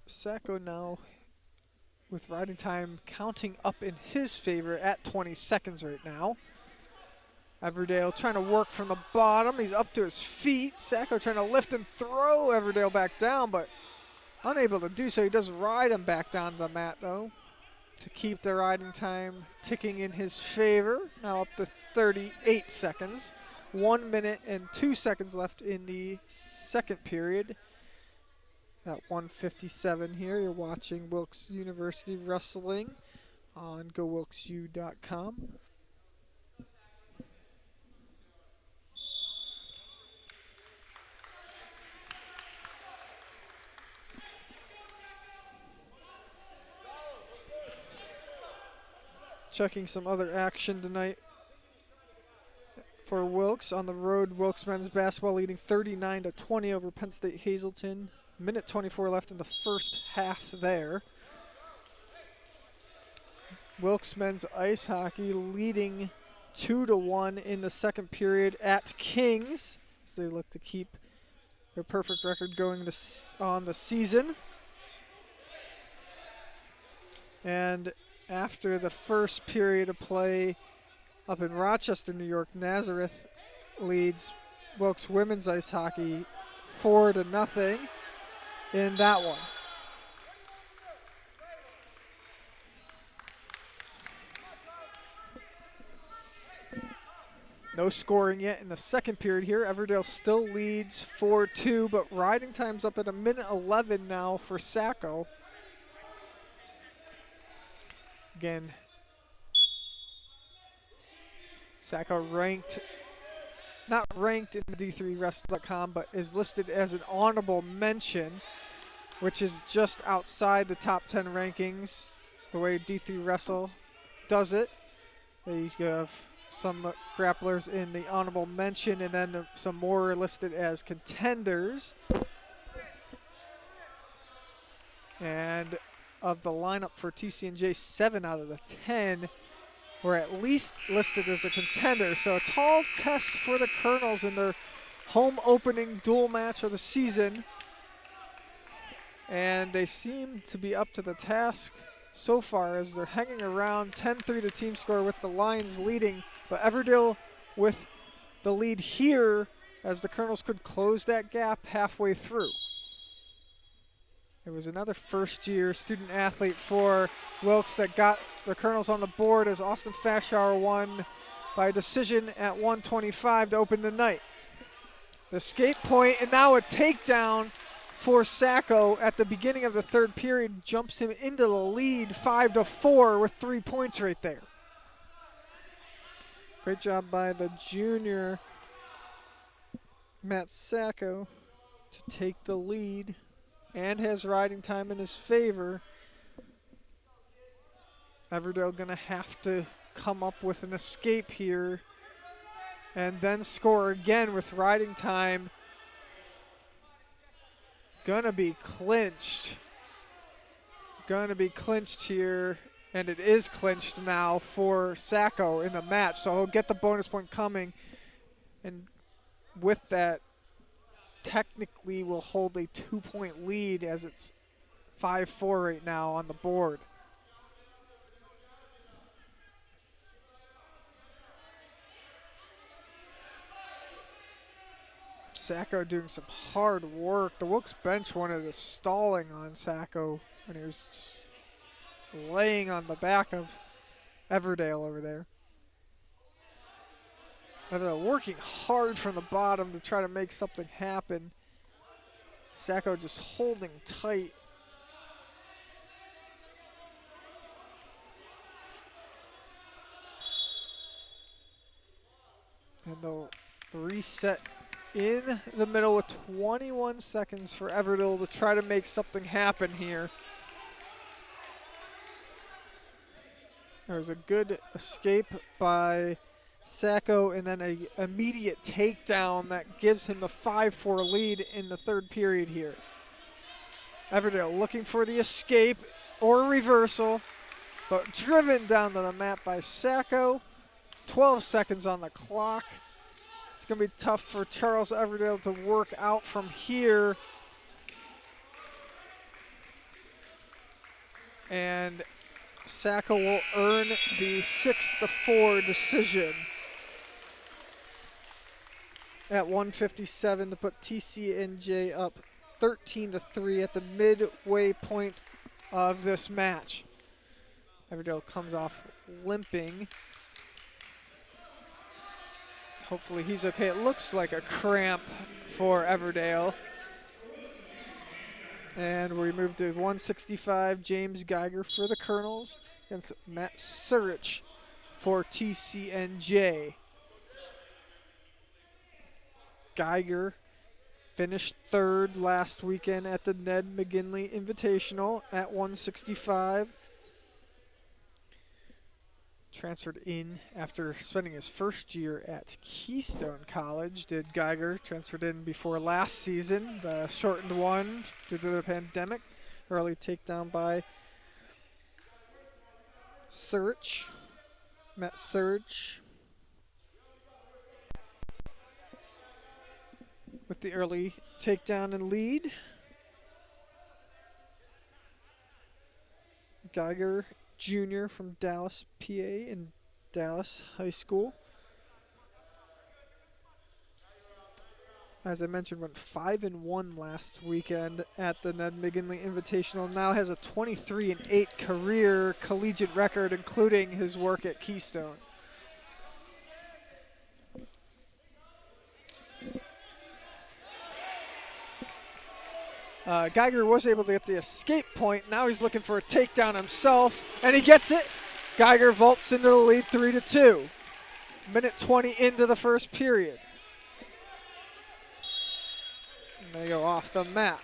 Sacco now with riding time counting up in his favor at 20 seconds right now. Everdale trying to work from the bottom. He's up to his feet. Sacco trying to lift and throw Everdale back down, but unable to do so. He does ride him back down to the mat, though, to keep the riding time ticking in his favor. Now up to 38 seconds. 1 minute and 2 seconds left in the second period. At 1:57 here, you're watching Wilkes University Wrestling on GoWilkesU.com. Checking some other action tonight for Wilkes. On the road, Wilkes men's basketball leading 39-20 over Penn State Hazleton. Minute 24 left in the first half there. Wilkes men's ice hockey leading 2-1 in the second period at Kings as they look to keep their perfect record going on the season. And after the first period of play up in Rochester, New York, Nazareth leads Wilkes women's ice hockey 4-0 in that one. No scoring yet in the second period here. Everdale still leads 4-2, but riding time's up at 1:11 now for Sacco. Again, Sacco not ranked in D3Wrestle.com, but is listed as an honorable mention, which is just outside the top 10 rankings, the way D3 Wrestle does it. They have some grapplers in the honorable mention, and then some more listed as contenders. And of the lineup for TCNJ, 7 out of the 10 were at least listed as a contender. So a tall test for the Colonels in their home opening dual match of the season. And they seem to be up to the task so far as they're hanging around 10-3 to team score with the Lions leading. But Everdale with the lead here as the Colonels could close that gap halfway through. It was another first-year student athlete for Wilkes that got the Colonels on the board as Austin Fashauer won by decision at 1:25 to open the night. The escape point, and now a takedown for Sacco at the beginning of the third period jumps him into the lead 5-4 with 3 points right there. Great job by the junior Matt Sacco to take the lead and has riding time in his favor. Everdale gonna have to come up with an escape here and then score again with riding time gonna be clinched. Gonna be clinched here, and it is clinched now for Sacco in the match, so he'll get the bonus point coming. And with that, technically will hold a 2-point lead as it's 5-4 right now on the board. Sacco doing some hard work. The Wilkes bench wanted a stalling on Sacco when he was just laying on the back of Everdale over there. Everdale working hard from the bottom to try to make something happen. Sacco just holding tight. And they'll reset in the middle with 21 seconds for Everdale to try to make something happen here. There's a good escape by Sacco and then an immediate takedown that gives him a 5-4 lead in the third period here. Everdale looking for the escape or reversal, but driven down to the mat by Sacco. 12 seconds on the clock. It's going to be tough for Charles Everdale to work out from here. And Sacco will earn the 6-4 decision at 1:57 to put TCNJ up 13-3 at the midway point of this match. Everdale comes off limping. Hopefully he's okay. It looks like a cramp for Everdale. And we move to 165, James Geiger for the Colonels against Matt Surich for TCNJ. Geiger finished third last weekend at the Ned McGinley Invitational at 165. Transferred in after spending his first year at Keystone College. Did Geiger, transferred in before last season, the shortened one due to the pandemic. Early takedown by Surich, Matt Surich. With the early takedown and lead. Geiger Jr. from Dallas, PA, in Dallas High School. As I mentioned, went 5-1 last weekend at the Ned McGinley Invitational. Now has a 23-8 career collegiate record, including his work at Keystone. Geiger was able to get the escape point. Now he's looking for a takedown himself, and he gets it. Geiger vaults into the lead 3-2. Minute 20 into the first period. And they go off the mat.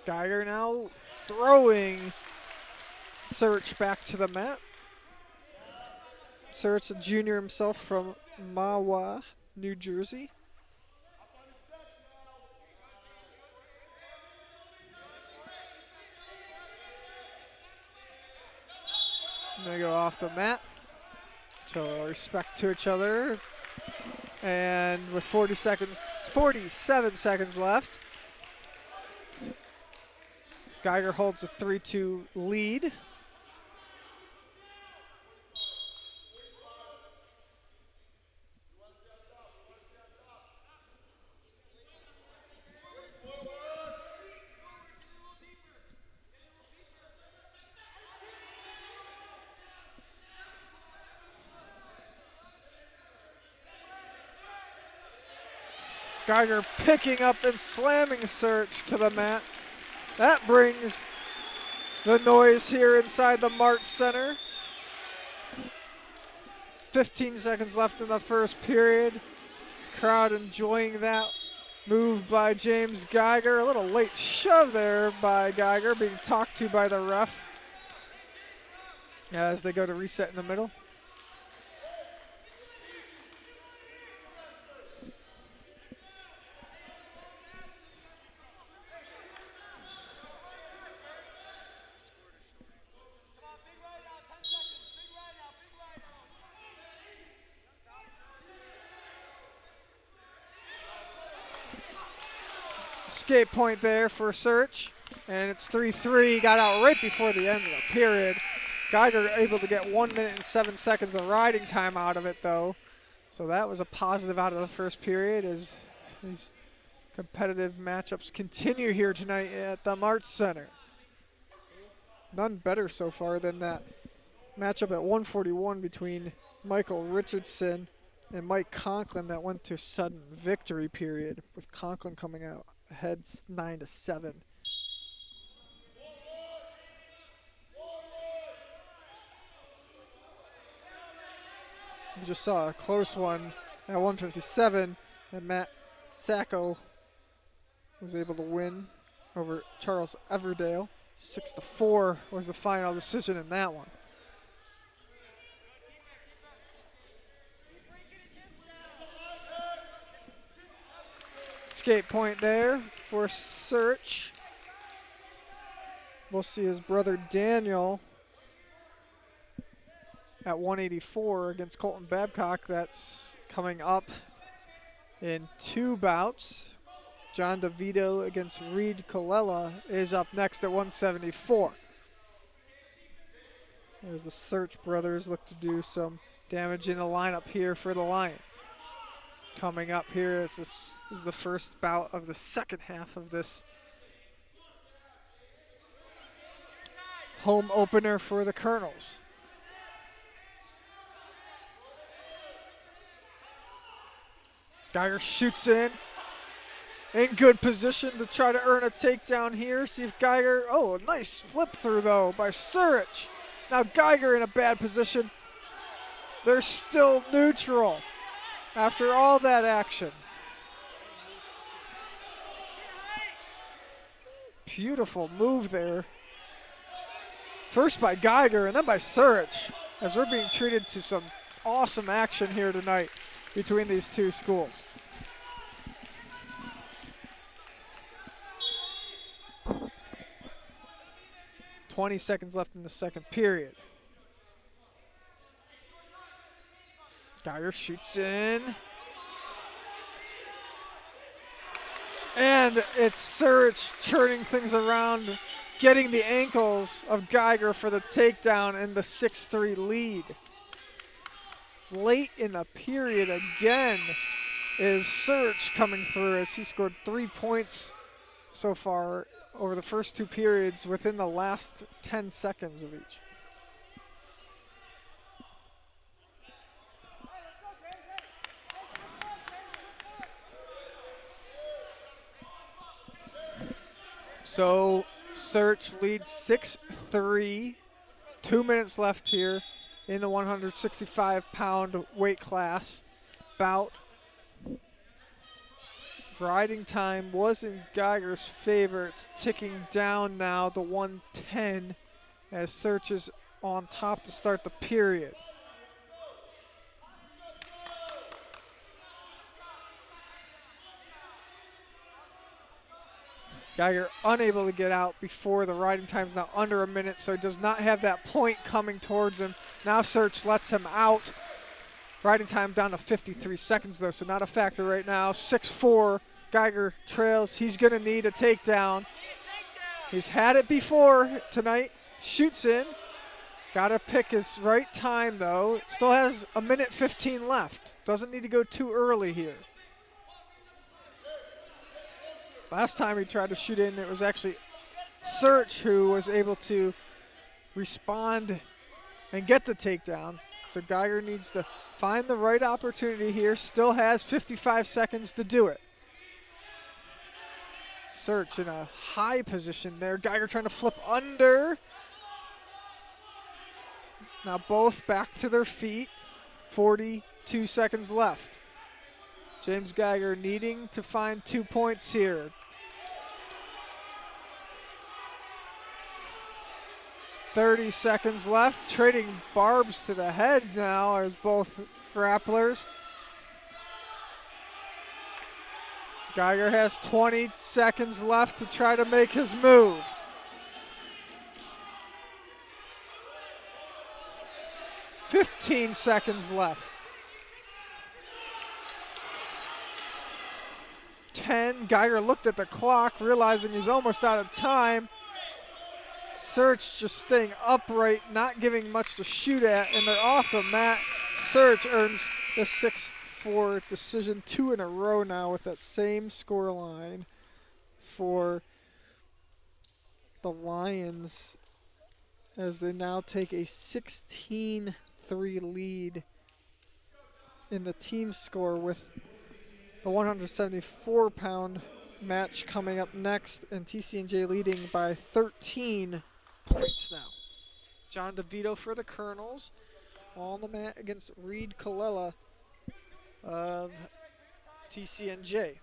Geiger now throwing Surich back to the mat. Surich, a junior himself from Mahwah, New Jersey. And they go off the mat. Show respect to each other. And with 47 seconds left, Geiger holds a 3-2 lead. Geiger picking up and slamming Search to the mat. That brings the noise here inside the Mart Center. 15 seconds left in the first period. Crowd enjoying that move by James Geiger. A little late shove there by Geiger, being talked to by the ref as they go to reset in the middle. Escape point there for Search, and it's 3-3. Got out right before the end of the period. Geiger able to get 1 minute and 7 seconds of riding time out of it, though. So that was a positive out of the first period as these competitive matchups continue here tonight at the Mart Center. None better so far than that matchup at 141 between Michael Richardson and Mike Conklin that went to sudden victory period, with Conklin coming out ahead 9-7. We just saw a close one at 157, and Matt Sacco was able to win over Charles Everdale. 6-4 was the final decision in that one. Escape point there for Search. We'll see his brother Daniel at 184 against Colton Babcock. That's coming up in 2 bouts. John DeVito against Reed Colella is up next at 174. As the Search brothers look to do some damage in the lineup here for the Lions. Coming up here is this is the first bout of the second half of this home opener for the Colonels. Geiger shoots in good position to try to earn a takedown here. See if Geiger, a nice flip through though by Search. Now Geiger in a bad position. They're still neutral after all that action. Beautiful move there. First by Geiger and then by Search, as we're being treated to some awesome action here tonight between these two schools. "20 seconds left in the second period. Geiger shoots in. And it's Search turning things around, getting the ankles of Geiger for the takedown and the 6-3 lead. Late in the period again is Search coming through, as he scored 3 points so far over the first 2 periods within the last 10 seconds of each. So Search leads 6-3. 2 minutes left here in the 165-pound weight class bout. Riding time was in Geiger's favor. It's ticking down now to 110 as Search is on top to start the period. Geiger unable to get out before the riding time's now under a minute, so he does not have that point coming towards him. Now Search lets him out. Riding time down to 53 seconds though, so not a factor right now. 6-4, Geiger trails. He's gonna need a takedown. He's had it before tonight. Shoots in. Gotta pick his right time though. Still has a minute 15 left. Doesn't need to go too early here. Last time he tried to shoot in, it was actually Search who was able to respond and get the takedown. So Geiger needs to find the right opportunity here. Still has 55 seconds to do it. Search in a high position there. Geiger trying to flip under. Now both back to their feet. 42 seconds left. James Geiger needing to find 2 points here. .30 seconds left. Trading barbs to the head now as both grapplers. Geiger has 20 seconds left to try to make his move. .15 seconds left. 10. Geiger looked at the clock, realizing he's almost out of time. Search just staying upright, not giving much to shoot at, and they're off the mat. Search earns the 6-4 decision, 2 in a row now with that same score line for the Lions as they now take a 16-3 lead in the team score, with the 174-pound match coming up next, and Tcnj leading by 13 points now. John DeVito for the Colonels on the mat against Reed Colella of Tcnj.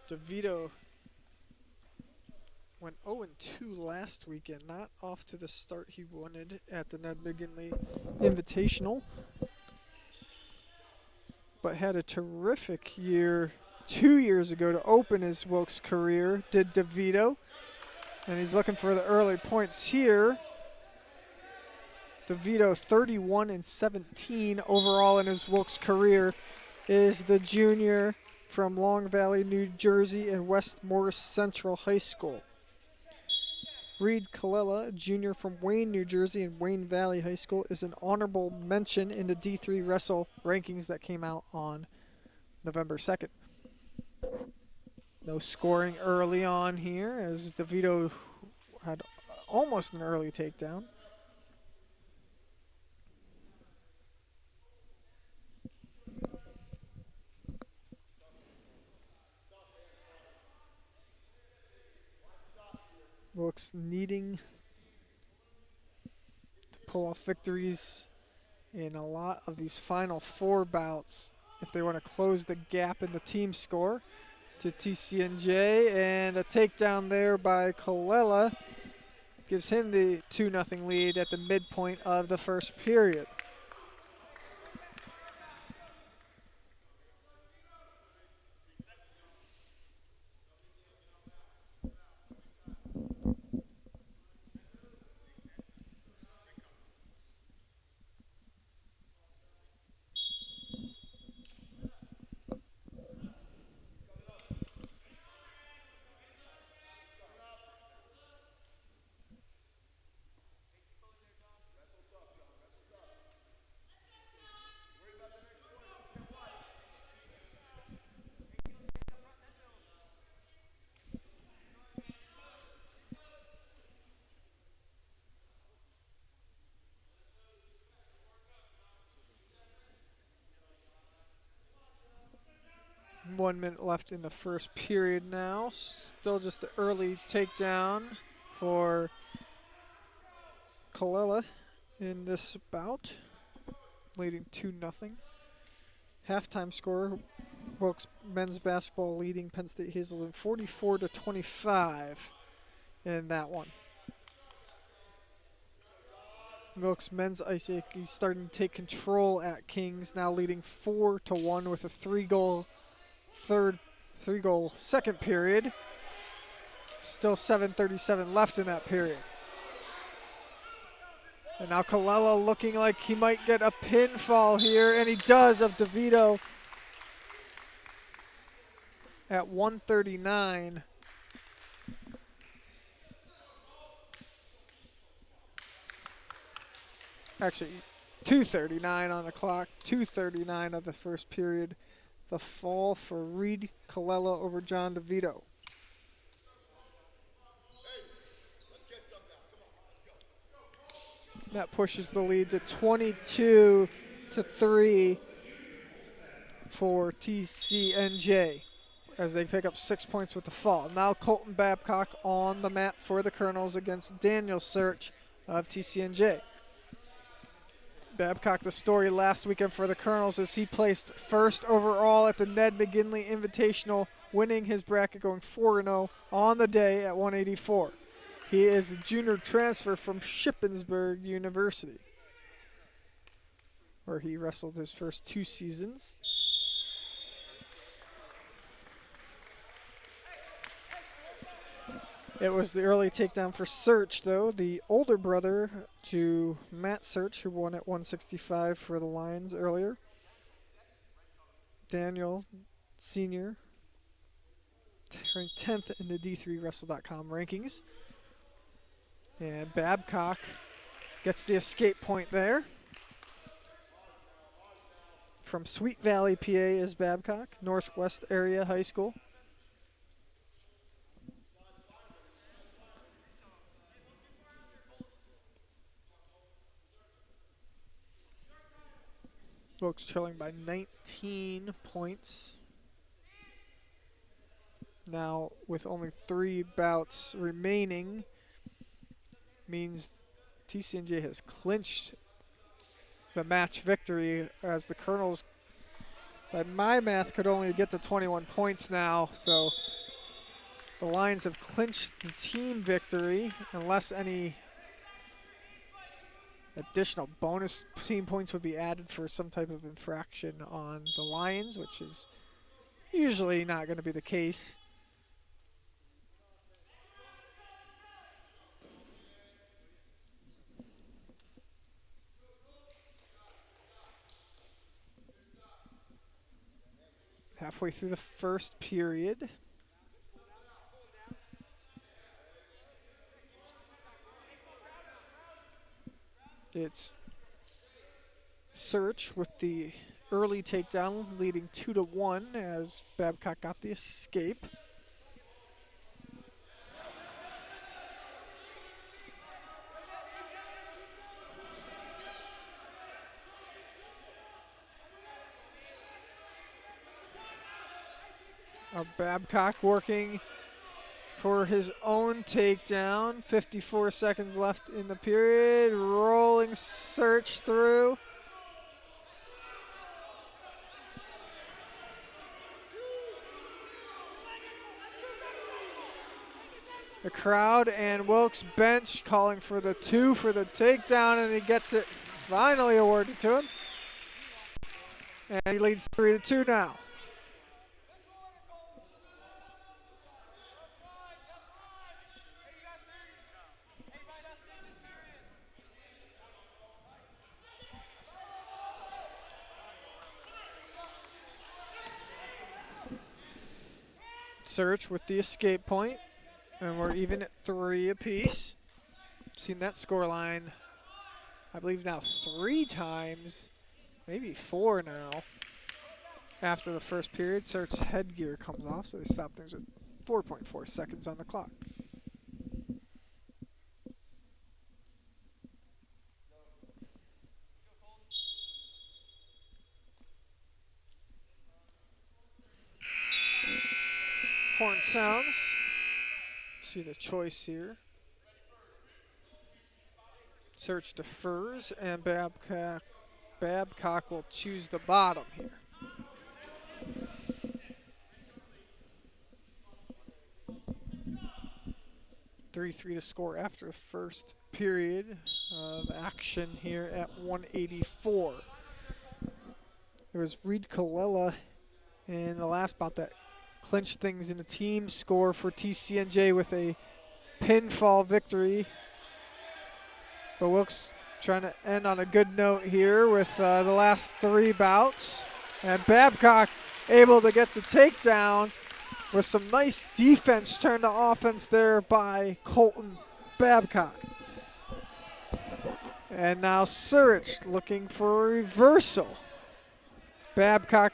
DeVito went 0-2 last weekend, not off to the start he wanted at the Ned McGinley Invitational, but had a terrific year 2 years ago to open his Wilkes career, did DeVito. And he's looking for the early points here. DeVito 31-17 overall in his Wilkes career, is the junior from Long Valley, New Jersey, and West Morris Central High School. Reed Colella, a junior from Wayne, New Jersey, and Wayne Valley High School, is an honorable mention in the D3 Wrestle rankings that came out on November 2nd. No scoring early on here, as DeVito had almost an early takedown. Wilkes needing to pull off victories in a lot of these final 4 bouts if they want to close the gap in the team score to Tcnj, and a takedown there by Colella gives him the 2-0 lead at the midpoint of the first period. One minute left in the first period now. Still just the early takedown for Colella in this bout, leading 2-0. Halftime score, Wilkes men's basketball leading Penn State Hazelden 44-25 in that one. Wilkes men's ice hockey starting to take control at Kings, now leading 4-1 with a 3-goal second period. Still 7:37 left in that period. And now Colella looking like he might get a pinfall here, and he does, of DeVito at 1:39. Actually, 2:39 on the clock, 2:39 of the first period. The fall for Reed Colella over John DeVito. That pushes the lead to 22-3 for Tcnj. as they pick up 6 points with the fall. Now Colton Babcock on the mat for the Colonels against Daniel Search of TCNJ. Babcock, the story last weekend for the Colonels is he placed first overall at the Ned McGinley Invitational, winning his bracket, going 4-0 on the day at 184. He is a junior transfer from Shippensburg University, where he wrestled his first 2 seasons. It was the early takedown for Search, though, the older brother to Matt Search, who won at 165 for the Lions earlier. Daniel, senior, ranked 10th in the D3Wrestle.com rankings. And Babcock gets the escape point there. From Sweet Valley, PA is Babcock, Northwest Area High School. Wilkes trailing by 19 points. Now, with only 3 bouts remaining, means TCNJ has clinched the match victory, as the Colonels, by my math, could only get to 21 points now. So the Lions have clinched the team victory unless any additional bonus team points would be added for some type of infraction on the Lions, which is usually not going to be the case. Halfway through the first period. It's Search with the early takedown, leading 2-1 as Babcock got the escape. Babcock working for his own takedown. 54 seconds left in the period. Rolling Search through. The crowd and Wilkes bench calling for the 2 for the takedown, and he gets it finally awarded to him. And he leads 3-2 now. Search with the escape point, and we're even at 3 apiece. Seen that score line, I believe, now 3 times, maybe 4 now. After the first period, Search's headgear comes off, so they stop things with 4.4 seconds on the clock. Horn sounds. See the choice here. Search defers, and Babcock will choose the bottom here. (3-3) to score after the first period of action here at 184. It was Reed Kalila in the last bout that clinched things in the team score for TCNJ with a pinfall victory. But Wilkes trying to end on a good note here with the last 3 bouts. And Babcock able to get the takedown with some nice defense turned to offense there by Colton Babcock. And now Search looking for a reversal. Babcock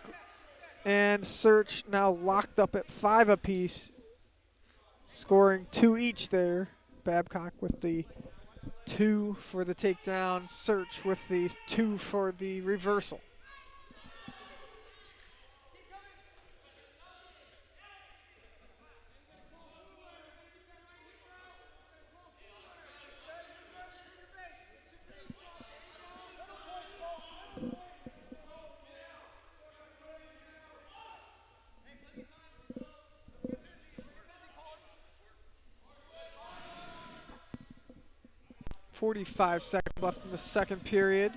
and Search now locked up at 5 apiece, scoring 2 each there. Babcock with the 2 for the takedown, Search with the 2 for the reversal. 45 seconds left in the second period.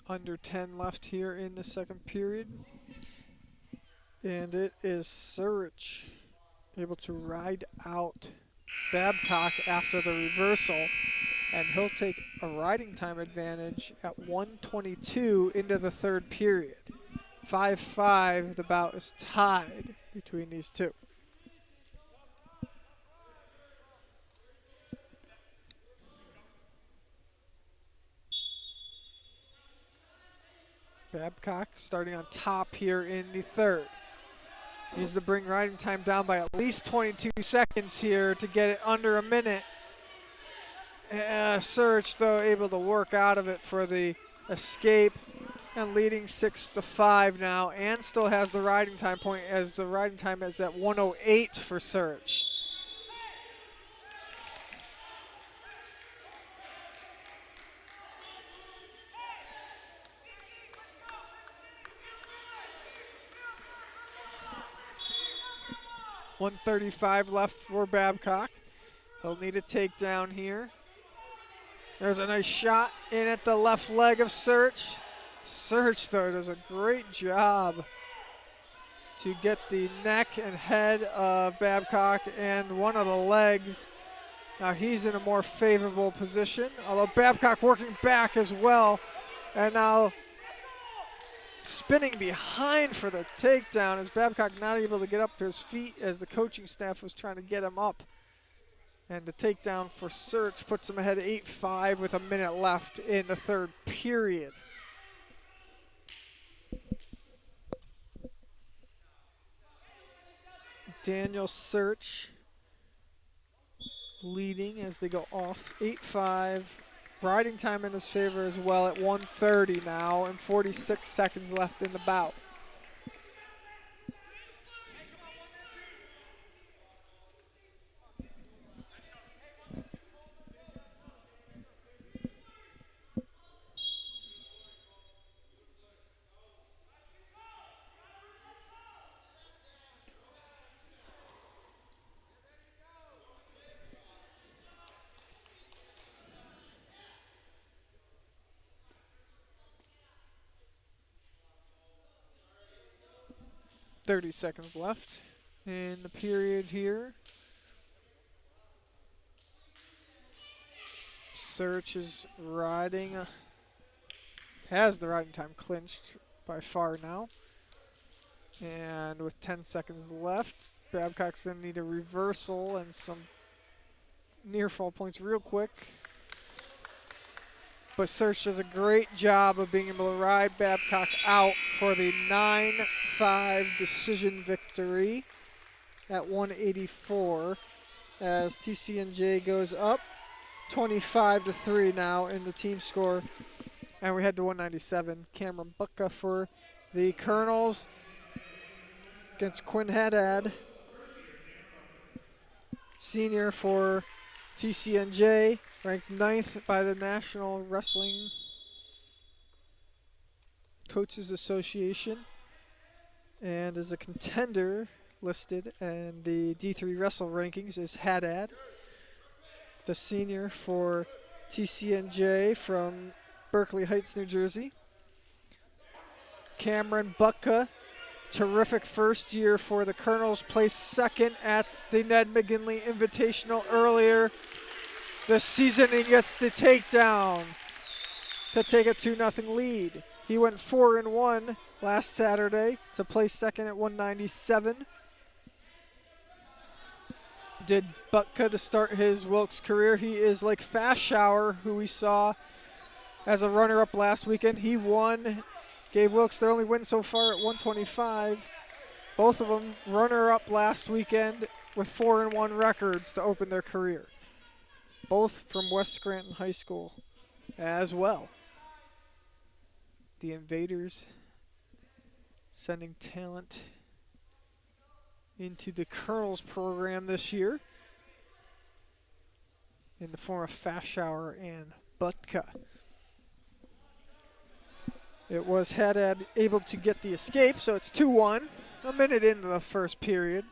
Under 10 left here in the second period. And it is Surich able to ride out Babcock after the reversal. And he'll take a riding time advantage at 1:22 into the third period. 5-5, the bout is tied between these two. Babcock starting on top here in the third. Needs to bring riding time down by at least 22 seconds here to get it under a minute. Surich, though, able to work out of it for the escape and leading 6-5 now, and still has the riding time point, as the riding time is at 1:08 for Surich. .135 left for Babcock. He'll need a takedown here. There's a nice shot in at the left leg of Surich. Surich, though, does a great job to get the neck and head of Babcock and one of the legs. Now he's in a more favorable position, although Babcock working back as well. And now spinning behind for the takedown, as Babcock not able to get up to his feet as the coaching staff was trying to get him up. And the takedown for Surich puts him ahead 8-5 with a minute left in the third period. Daniel Surich leading as they go off 8-5. Riding time in his favor as well at 1:30 now, and 46 seconds left in the bout. .30 seconds left in the period here. Surich is riding, has the riding time clinched by far now. And with 10 seconds left, Babcock's going to need a reversal and some near fall points real quick. But Surich does a great job of being able to ride Babcock out for the 9-5 decision victory at 184, as Tcnj goes up 25-3 now in the team score. And we head to 197. Cameron Bucka for the Colonels against Quinn Haddad. Senior for Tcnj, ranked 9th by the National Wrestling Coaches Association, and is a contender listed in the D3 Wrestle rankings is Haddad. The senior for Tcnj from Berkeley Heights, New Jersey. Cameron Bucka, terrific first year for the Colonels, placed second at the Ned McGinley Invitational earlier this season. He gets the takedown to take a 2-0 lead. He went 4-1 last Saturday to place second at 197. Did Butka to start his Wilkes career. He is like Fashour, who we saw as a runner-up last weekend. He won, gave Wilkes their only win so far at 125. Both of them runner-up last weekend with 4-1 records to open their career. Both from West Scranton High School as well. The Invaders sending talent into the Colonels program this year in the form of Fashauer and Butka. It was Haddad able to get the escape, so it's 2-1, a minute into the first period.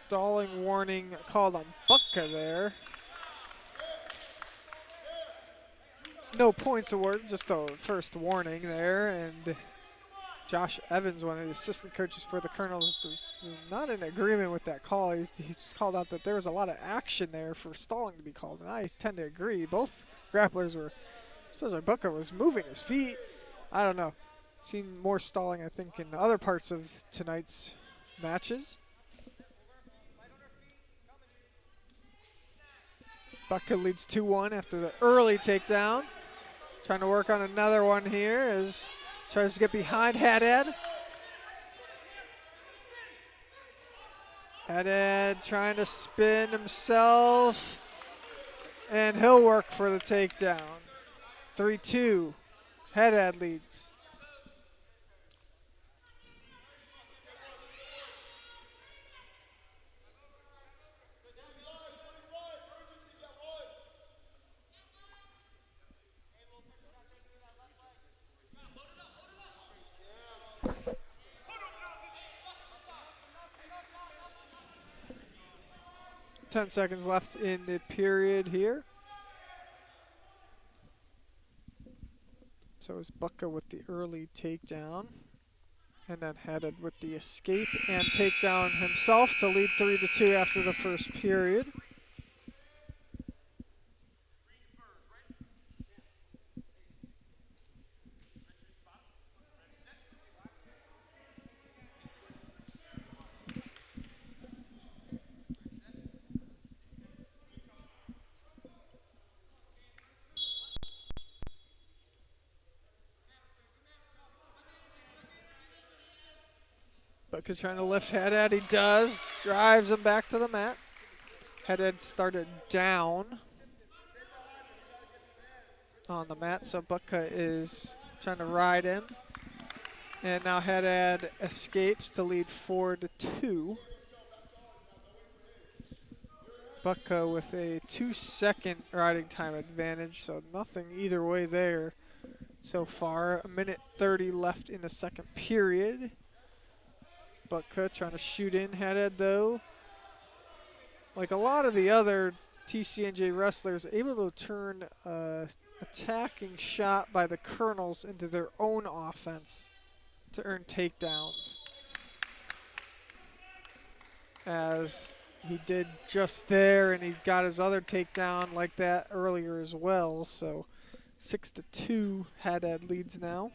Stalling warning called on Butka there. No points awarded, just a first warning there. And Josh Evans, one of the assistant coaches for the Colonels, was not in agreement with that call. He just called out that there was a lot of action there for stalling to be called, and I tend to agree. Both grapplers were, especially Butka, was moving his feet. I don't know. Seen more stalling, I think, in other parts of tonight's matches. Butka leads 2-1 after the early takedown. Trying to work on another one here as tries to get behind Haddad. Haddad trying to spin himself, and he'll work for the takedown. 3-2, Haddad leads. Ten seconds left in the period here. So is Butka with the early takedown. And then Haddad with the escape and takedown himself to lead 3-2 after the first period. Butka trying to lift Haddad, he does. Drives him back to the mat. Haddad started down on the mat, so Butka is trying to ride him. And now Haddad escapes to lead 4-2. Butka with a 2-second riding time advantage, so nothing either way there so far. 1:30 left in the second period. Butka trying to shoot in. Haddad, though, like a lot of the other TCNJ wrestlers, able to turn attacking shot by the Colonels into their own offense to earn takedowns, as he did just there, and he got his other takedown like that earlier as well. So 6-2, Haddad leads now.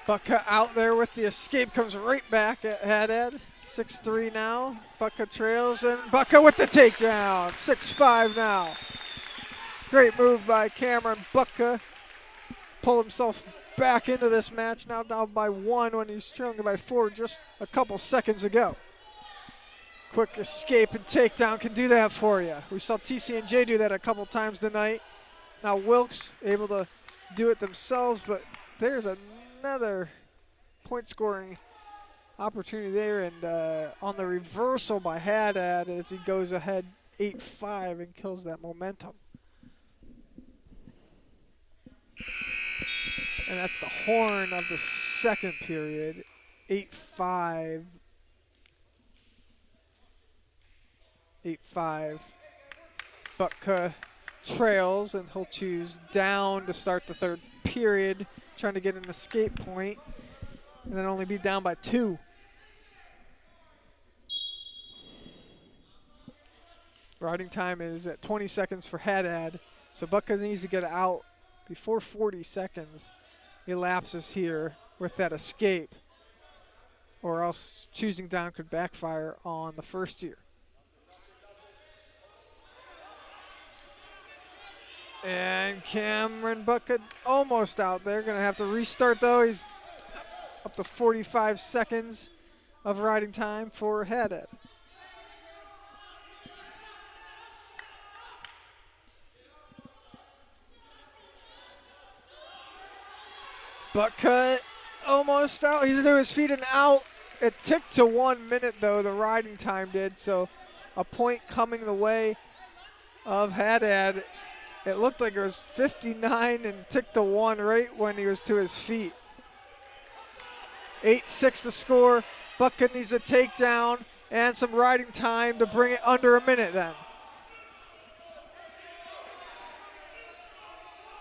Butka out there with the escape, comes right back at Haddad. 6-3 now. Butka trails, and Butka with the takedown. 6-5 now. Great move by Cameron Butka. Pull himself back into this match, now down by 1 when he's trailing by 4 just a couple seconds ago. Quick escape and takedown can do that for you. We saw TCNJ do that a couple times tonight. Now Wilkes able to do it themselves, but there's another point scoring opportunity there, and on the reversal by Haddad as he goes ahead 8-5 and kills that momentum. And that's the horn of the second period. 8-5. 8-5. Babcock trails, and he'll choose down to start the third period, trying to get an escape point, and then only be down by 2. Riding time is at 20 seconds for Haddad, so Babcock needs to get out before 40 seconds. Elapses here with that escape, or else choosing down could backfire on the first year. And Cameron Babcock almost out there. Going to have to restart though. He's up to 45 seconds of riding time for Haddad. Babcock almost out. He's to his feet and out. It ticked to 1 minute though, the riding time did, so a point coming the way of Haddad. It looked like it was 59 and ticked to 1 right when he was to his feet. 8-6 the score. Babcock needs a takedown and some riding time to bring it under a minute then.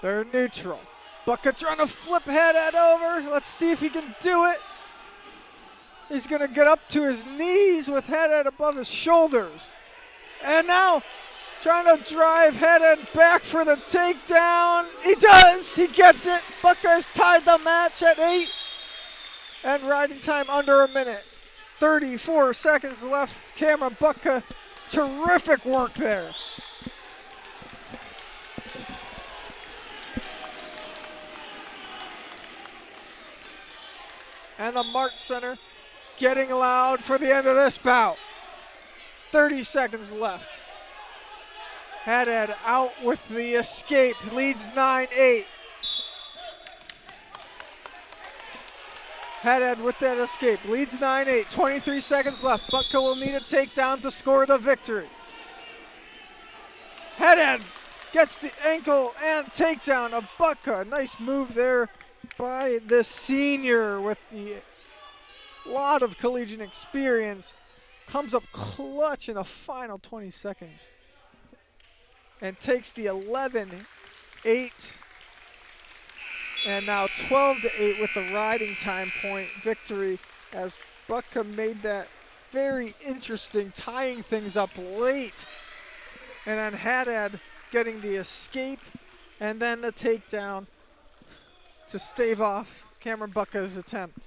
They're neutral. Babcock trying to flip Haddad over. Let's see if he can do it. He's going to get up to his knees with Haddad above his shoulders. And now trying to drive Haddad back for the takedown. He does. He gets it. Babcock has tied the match at 8. And riding time under a minute. 34 seconds left. Cameron Babcock, terrific work there. And the Mart Center getting loud for the end of this bout. 30 seconds left. Haddad out with the escape, leads 9-8. Haddad with that escape, leads 9-8, 23 seconds left. Babcock will need a takedown to score the victory. Haddad gets the ankle and takedown of Babcock. Nice move there by the senior with the lot of collegiate experience. Comes up clutch in the final 20 seconds and takes the 11-8 and now 12-8 with the riding time point victory, as Babcock made that very interesting, tying things up late, and then Haddad getting the escape and then the takedown to stave off Cameron Babcock's attempt.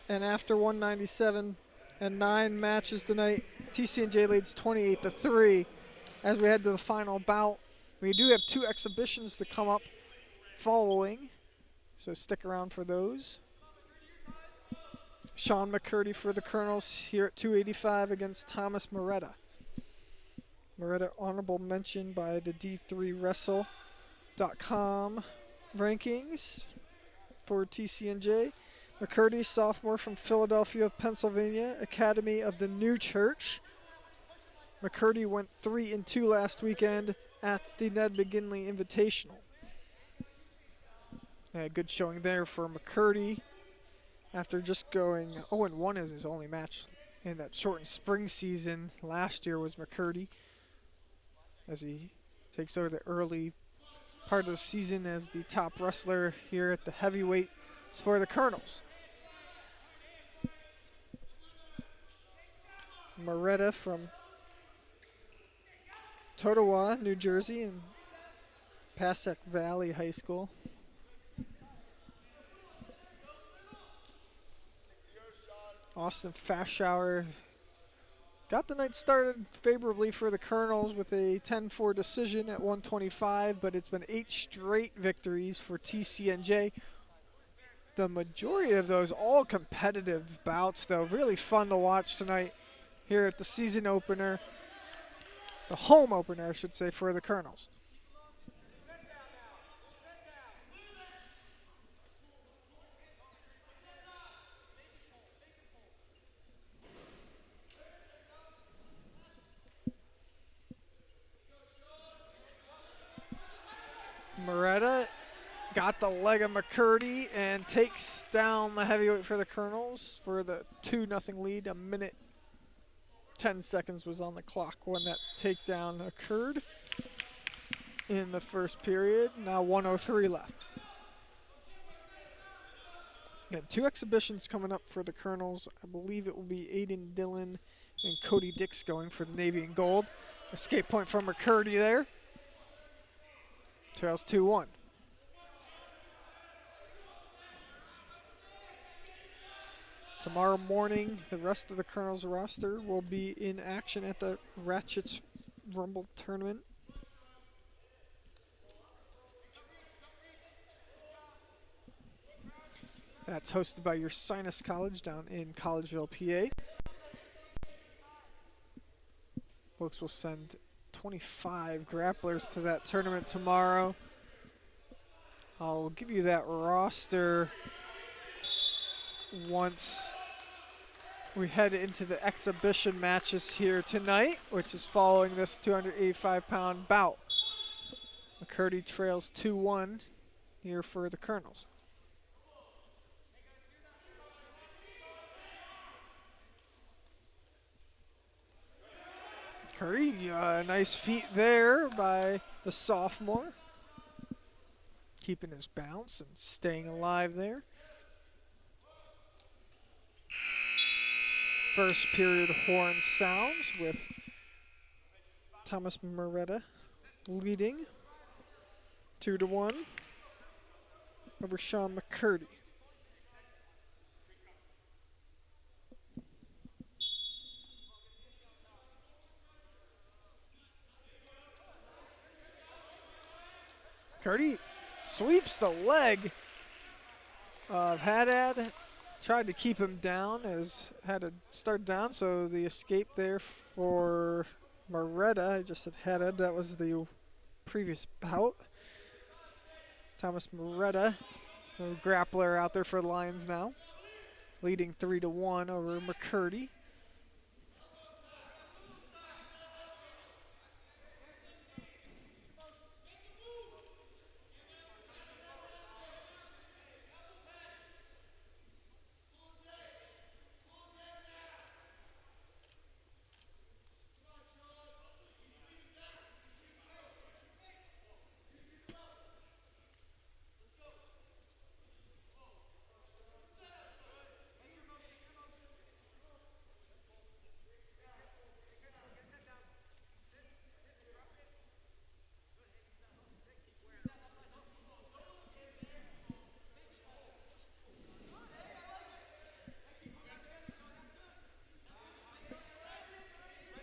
And after 197 and 9 matches tonight, Tcnj leads 28-3 as we head to the final bout. We do have 2 exhibitions to come up following, so stick around for those. Sean McCurdy for the Colonels here at 285 against Thomas Moretta. Moretta honorable mention by the D3Wrestle.com rankings for TCNJ. McCurdy, sophomore from Philadelphia, Pennsylvania, Academy of the New Church. McCurdy went 3-2 last weekend at the Ned McGinley Invitational. A good showing there for McCurdy after just going 0-1 as his only match in that shortened spring season. Last year was McCurdy as he takes over the early part of the season as the top wrestler here at the heavyweight for the Colonels. Moretta from Totowa, New Jersey, and Passaic Valley High School. Austin Fashour got the night started favorably for the Colonels with a 10-4 decision at 125, but it's been 8 straight victories for TCNJ. The majority of those all competitive bouts, though. Really fun to watch tonight here at the season opener. The home opener, I should say, for the Colonels. got the leg of McCurdy and takes down the heavyweight for the Colonels for the 2-0 lead. A minute 10 seconds was on the clock when that takedown occurred in the first period. Now 1:03 left. Again, 2 exhibitions coming up for the Colonels. I believe it will be Aiden Dillon and Cody Dix going for the Navy and Gold. Escape point from McCurdy there. Trails 2-1. Tomorrow morning, the rest of the Colonels roster will be in action at the Ratchets Rumble Tournament. That's hosted by your Sinus College down in Collegeville, PA. Wilkes will send 25 grapplers to that tournament tomorrow. I'll give you that roster once we head into the exhibition matches here tonight, which is following this 285-pound bout. McCurdy trails 2-1 here for the Colonels. McCurdy, nice feat there by the sophomore. Keeping his bounce and staying alive there. First period horn sounds with Thomas Moretta leading 2-1 over Sean McCurdy. McCurdy sweeps the leg of Haddad. Tried to keep him down as Haddad started down, so the escape there for Moretta. I just said Haddad, that was the previous bout. Thomas Moretta, the grappler out there for the Lions now, leading 3-1 over McCurdy.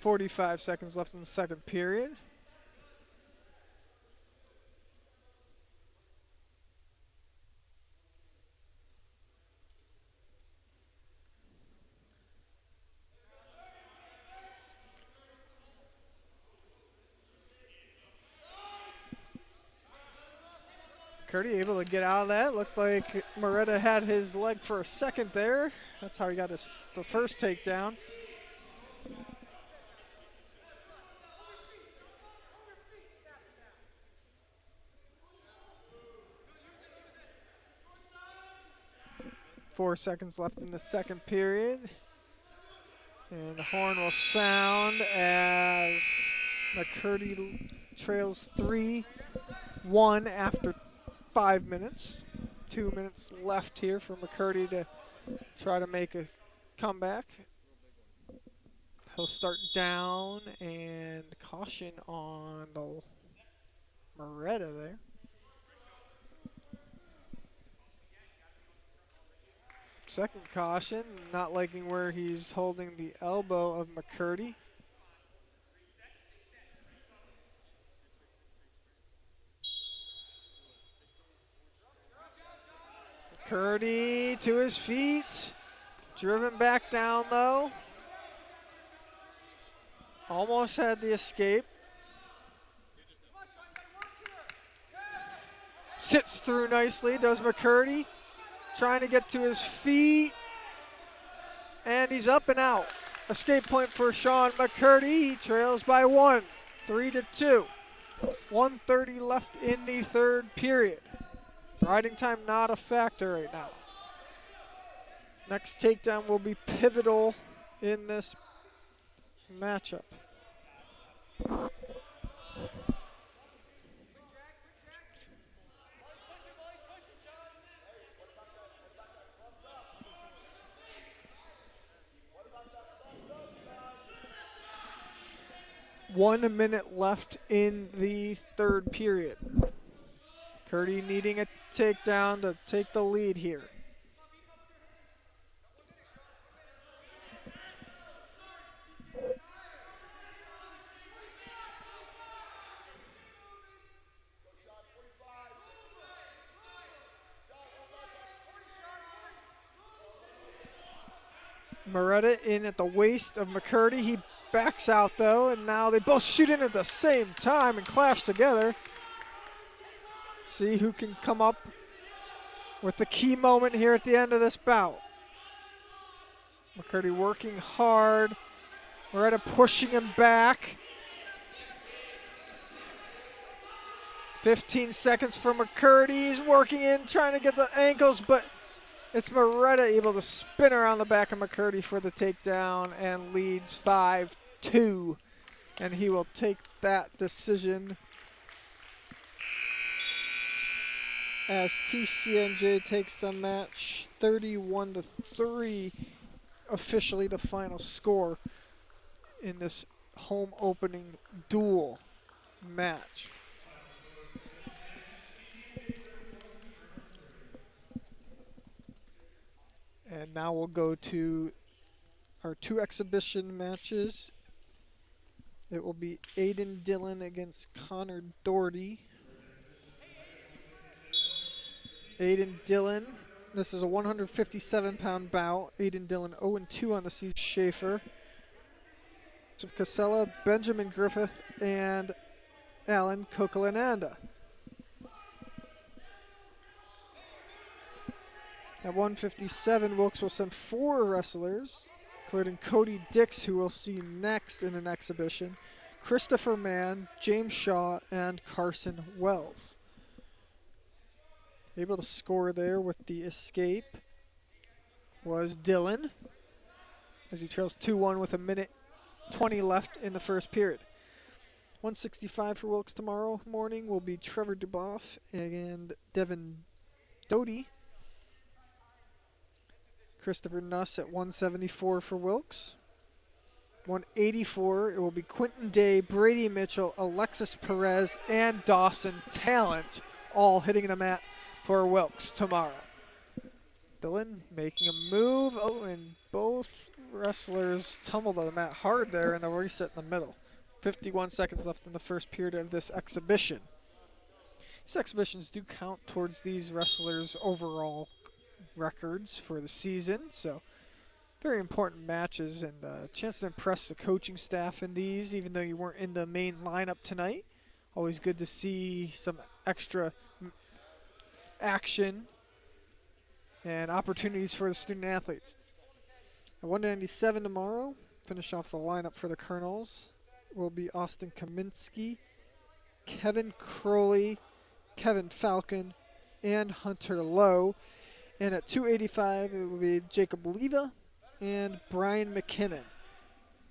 .45 seconds left in the second period. McCurdy able to get out of that. Looked like Moretta had his leg for a second there. That's how he got the first takedown. .4 seconds left in the second period. And the horn will sound as McCurdy trails 3-1 after 5 minutes. 2 minutes left here for McCurdy to try to make a comeback. He'll start down, and caution on the Moretta there. Second caution, not liking where he's holding the elbow of McCurdy. McCurdy to his feet, driven back down though. Almost had the escape. Sits through nicely, does McCurdy. Trying to get to his feet, and he's up and out. Escape point for Sean McCurdy. He trails by 1, 3-2. 1:30 left in the third period. Riding time not a factor right now. Next takedown will be pivotal in this matchup. One minute left in the third period. Cody needing a takedown to take the lead here. Moretta in at the waist of McCurdy. He backs out though, and now they both shoot in at the same time and clash together. See who can come up with the key moment here at the end of this bout. McCurdy working hard. Moretta pushing him back. 15 seconds for McCurdy. He's working in, trying to get the ankles, but it's Moretta able to spin around the back of McCurdy for the takedown and leads 5-2. And he will take that decision as Tcnj takes the match 31-3. Officially the final score in this home opening duel match. And now we'll go to our two exhibition matches. It will be Aiden Dillon against Connor Doherty. Aiden Dillon, this is a 157-pound bout. Aiden Dillon 0-2 on the season. Schaefer, Joseph Casella, Benjamin Griffith, and Alan Kokalananda. At 157, Wilkes will send 4 wrestlers, including Cody Dix, who we'll see next in an exhibition, Christopher Mann, James Shaw, and Carson Wells. Able to score there with the escape was Dillon, as he trails 2-1 with 1:20 left in the first period. 165 for Wilkes tomorrow morning will be Trevor Duboff and Devin Doty. Christopher Nuss at 174 for Wilkes. 184, it will be Quentin Day, Brady Mitchell, Alexis Perez, and Dawson Talent, all hitting the mat for Wilkes tomorrow. Dillon making a move. Oh, and both wrestlers tumbled on the mat hard there in the reset in the middle. 51 seconds left in the first period of this exhibition. These exhibitions do count towards these wrestlers' overall records for the season, so very important matches and a chance to impress the coaching staff in these, even though you weren't in the main lineup tonight. Always good to see some extra action and opportunities for the student athletes. At 197 tomorrow, finish off the lineup for the Colonels will be Austin Kaminsky, Kevin Crowley, Kevin Falcon, and Hunter Lowe. And at 285, it will be Jacob Leva and Brian McKinnon,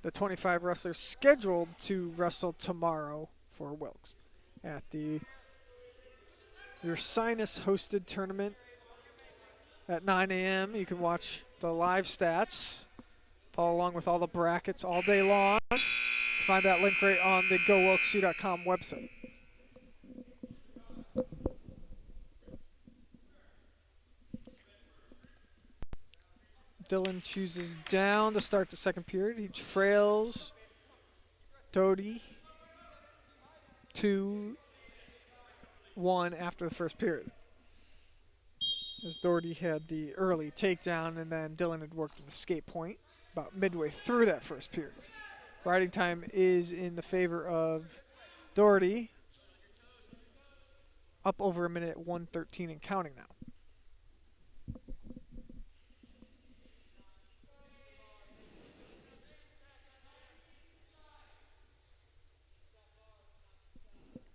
the 25 wrestlers scheduled to wrestle tomorrow for Wilkes at the Ursinus hosted tournament at 9 a.m. You can watch the live stats, follow along with all the brackets all day long. Find that link right on the GoWilkesU.com website. Dillon chooses down to start the second period. He trails Doty 2-1 after the first period, as Doherty had the early takedown, and then Dillon had worked an escape point about midway through that first period. Riding time is in the favor of Doherty, up over a minute, 1:13 and counting now.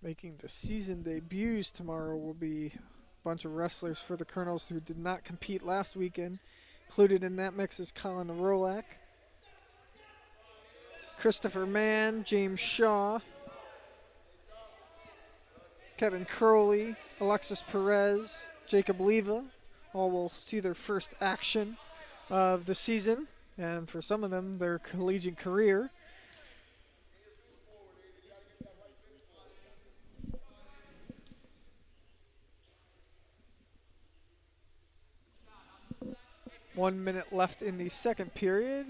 Making the season debuts tomorrow will be bunch of wrestlers for the Colonels who did not compete last weekend. Included in that mix is Colin Rolak, Christopher Mann, James Shaw, Kevin Crowley, Alexis Perez, Jacob Leva. All will see their first action of the season, and for some of them, their collegiate career. One minute left in the second period.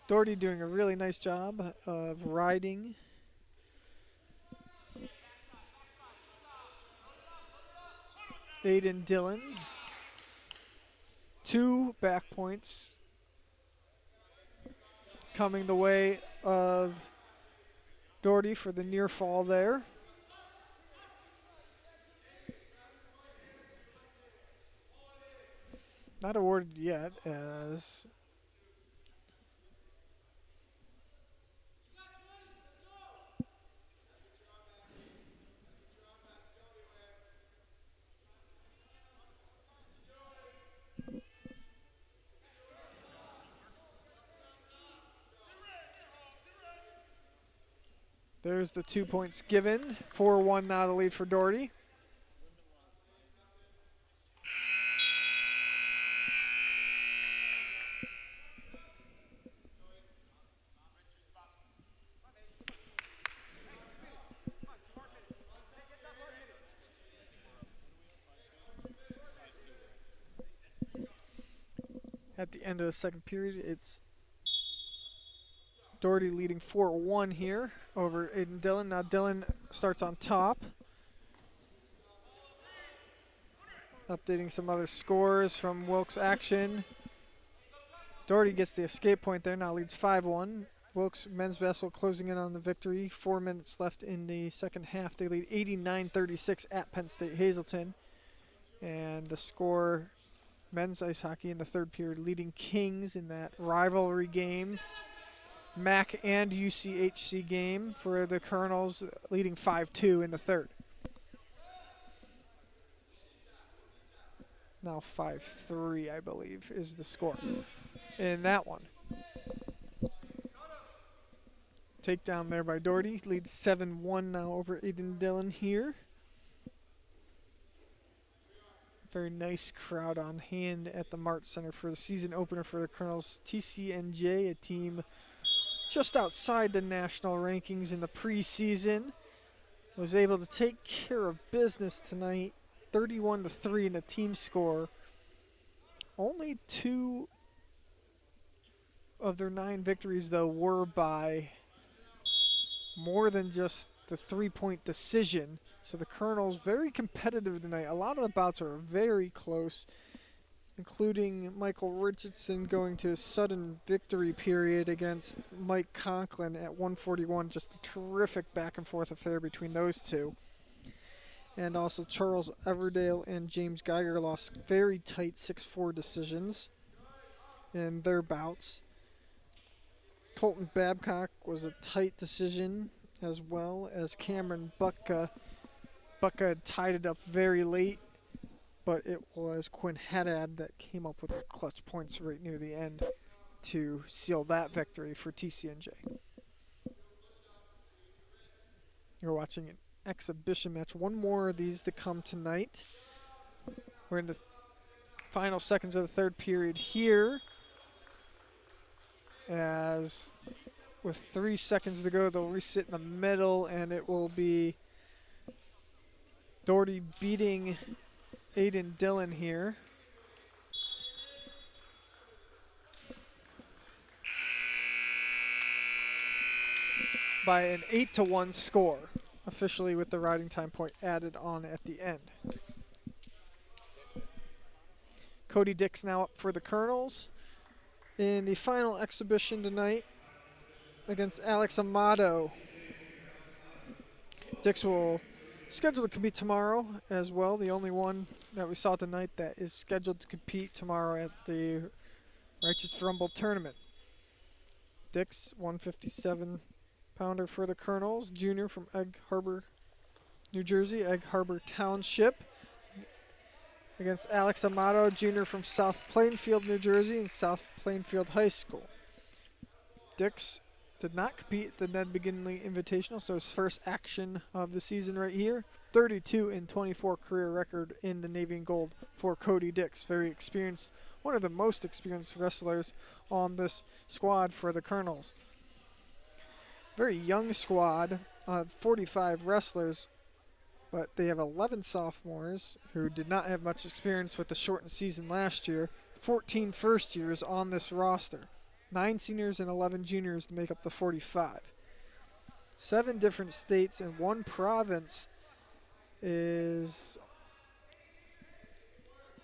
Doherty doing a really nice job of riding. Aiden Dillon. 2 back points coming the way of Doherty for the near fall there. Not awarded yet, as there's the 2 points given. 4-1 now the lead for Doherty. At the end of the second period, it's Doherty leading 4-1 here over Aiden Dillon. Now Dillon starts on top. Updating some other scores from Wilkes action. Doherty gets the escape point there, now leads 5-1. Wilkes men's basketball closing in on the victory. 4 minutes left in the second half. They lead 89-36 at Penn State Hazleton. And the score, men's ice hockey in the third period, leading Kings in that rivalry game. MAC and UCHC game for the Colonels, leading 5-2 in the third. Now 5-3, I believe, is the score in that one. Takedown there by Doherty, leads 7-1 now over Aiden Dillon here. Very nice crowd on hand at the Mart Center for the season opener for the Colonels. Tcnj, a team just outside the national rankings in the preseason, was able to take care of business tonight, 31-3 in a team score. Only 2 of their 9 victories, though, were by more than just the 3-point decision. So the Colonels very competitive tonight. A lot of the bouts are very close, including Michael Richardson going to a sudden victory period against Mike Conklin at 141. Just a terrific back and forth affair between those two. And also Charles Everdale and James Geiger lost very tight 6-4 decisions in their bouts. Colton Babcock was a tight decision, as well as Cameron Bucka. Bucka had tied it up very late, but it was Quinn Haddad that came up with the clutch points right near the end to seal that victory for TCNJ. You're watching an exhibition match. One more of these to come tonight. We're in the final seconds of the third period here, as with 3 seconds to go, they'll resit in the middle, and it will be Doherty beating Aiden Dillon here. By an 8-1 score, officially with the riding time point added on at the end. Cody Dix now up for the Colonels in the final exhibition tonight against Alex Amato. Dix will schedule to compete tomorrow as well, the only one that we saw tonight that is scheduled to compete tomorrow at the Righteous Rumble tournament. Dix, 157-pounder for the Colonels, junior from Egg Harbor, New Jersey, Egg Harbor Township. against Alex Amato, junior from South Plainfield, New Jersey, and South Plainfield High School. Dix did not compete at the Ned McGinley Invitational, so his first action of the season right here. 32-24 career record in the Navy and Gold for Cody Dix. Very experienced, one of the most experienced wrestlers on this squad for the Colonels. Very young squad, 45 wrestlers, but they have 11 sophomores who did not have much experience with the shortened season last year. 14 first years on this roster. 9 seniors and 11 juniors to make up the 45. 7 different states and 1 province is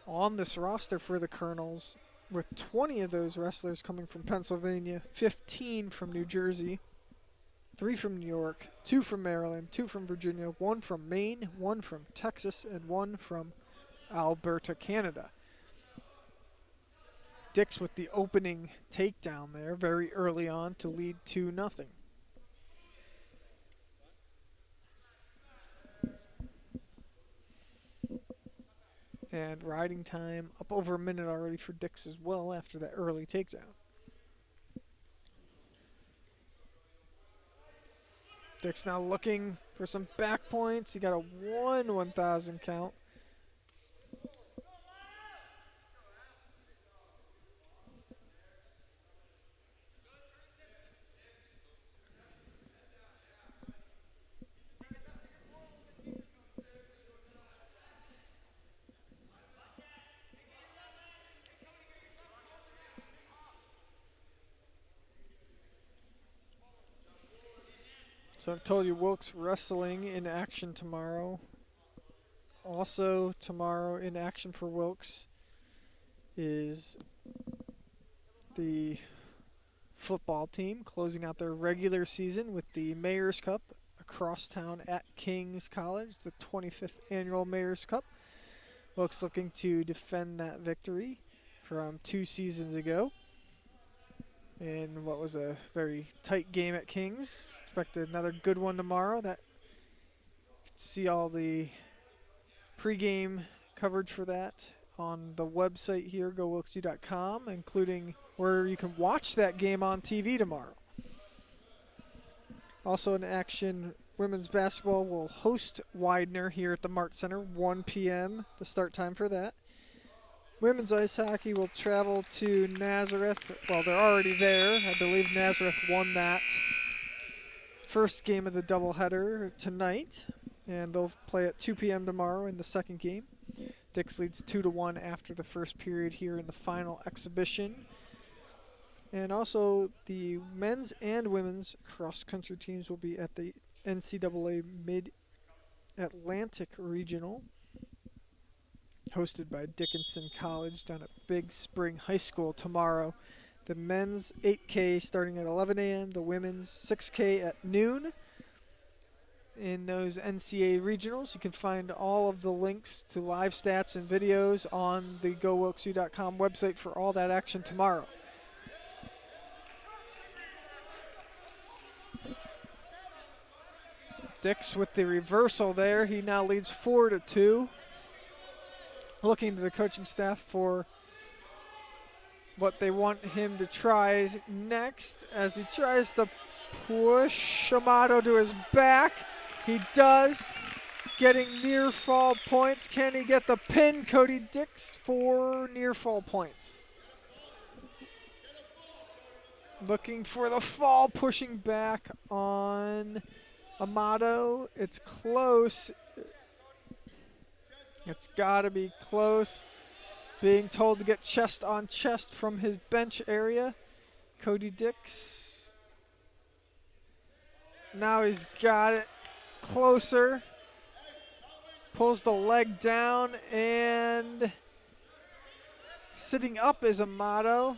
on this roster for the Colonels, with 20 of those wrestlers coming from Pennsylvania, 15 from New Jersey, 3 from New York, 2 from Maryland, 2 from Virginia, 1 from Maine, 1 from Texas, and 1 from Alberta, Canada. Dix with the opening takedown there very early on to lead 2-0. And riding time up over a minute already for Dix as well after that early takedown. Dix now looking for some back points. He got a 1,000 count. So I've told you Wilkes wrestling in action tomorrow. Also tomorrow in action for Wilkes is the football team closing out their regular season with the Mayor's Cup across town at King's College, the 25th annual Mayor's Cup. Wilkes looking to defend that victory from 2 seasons ago in what was a very tight game at King's. Expect another good one tomorrow. See all the pregame coverage for that on the website here, gowilkesy.com, including where you can watch that game on TV tomorrow. Also in action, women's basketball will host Widener here at the Mart Center, 1 p.m. the start time for that. Women's ice hockey will travel to Nazareth. Well, they're already there. I believe Nazareth won that first game of the doubleheader tonight, and they'll play at 2 p.m. tomorrow in the second game. Dix leads 2-1 after the first period here in the final exhibition. And also the men's and women's cross-country teams will be at the NCAA Mid-Atlantic Regional, hosted by Dickinson College down at Big Spring High School tomorrow. The men's 8K starting at 11 a.m., the women's 6K at noon. In those NCAA regionals, you can find all of the links to live stats and videos on the gowilkesy.com website for all that action tomorrow. Dix with the reversal there. He now leads 4-2. Looking to the coaching staff for what they want him to try next as he tries to push Amato to his back. He does, getting near fall points. Can he get the pin? Cody Dix for near fall points. Looking for the fall, pushing back on Amato. It's close. It's got to be close. Being told to get chest on chest from his bench area. Cody Dix. Now he's got it closer. Pulls the leg down, and sitting up is Amato.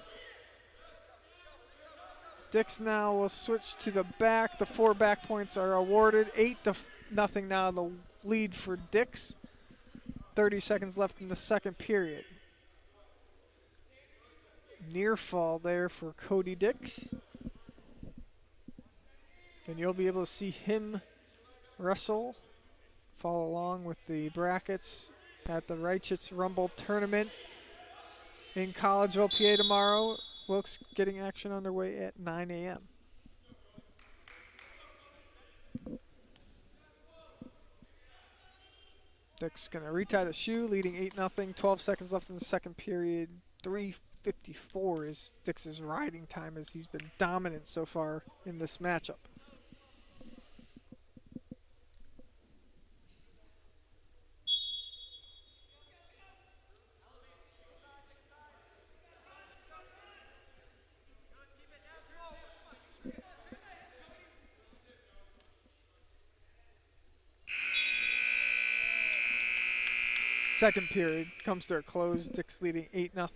Dix now will switch to the back. The 4 back points are awarded. 8-0 now, the lead for Dix. 30 seconds left in the second period. Near fall there for Cody Dix. And you'll be able to see him wrestle. Follow along with the brackets at the Richardson Rumble Tournament in Collegeville, PA tomorrow. Wilkes getting action underway at 9 a.m. Dix going to retie the shoe, leading 8-0. 12 seconds left in the second period. 3:54 is Dix's riding time as he's been dominant so far in this matchup. Second period comes to a close. Dix leading 8-0.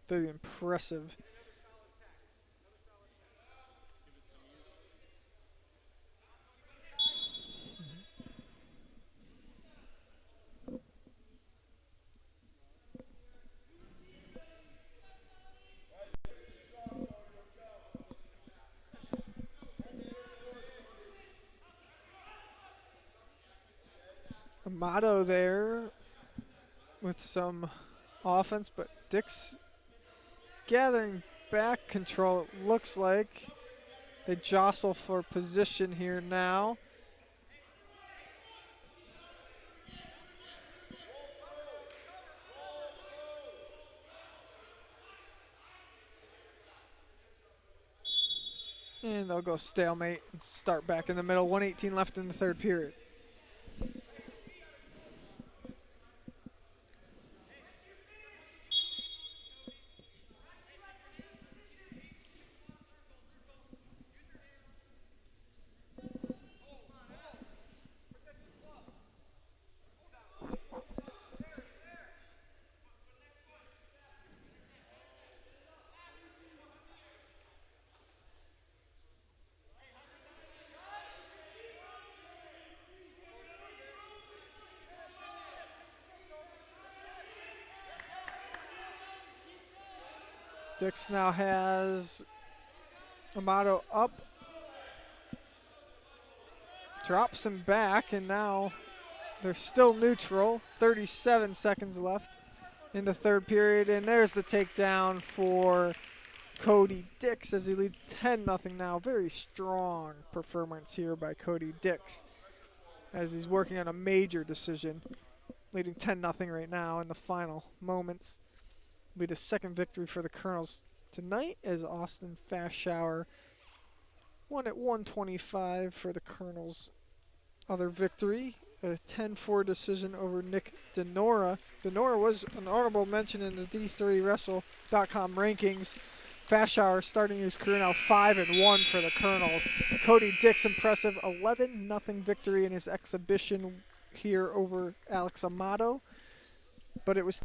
Very impressive. Amato there with some offense, but Dix gathering back control, it looks like. They jostle for position here now. And they'll go stalemate and start back in the middle. 1:18 left in the third period. Dix now has Amato up, drops him back, and now they're still neutral. 37 seconds left in the third period, and there's the takedown for Cody Dix as he leads 10-0 now. Very strong performance here by Cody Dix as he's working on a major decision, leading 10-0 right now in the final moments. Be the second victory for the Colonels tonight as Austin Fashauer won at 125 for the Colonels' other victory. A 10-4 decision over Nick Denora. Denora was an honorable mention in the D3Wrestle.com rankings. Fashauer starting his career now 5-1 for the Colonels. Cody Dix impressive 11-0 victory in his exhibition here over Alex Amato. But it was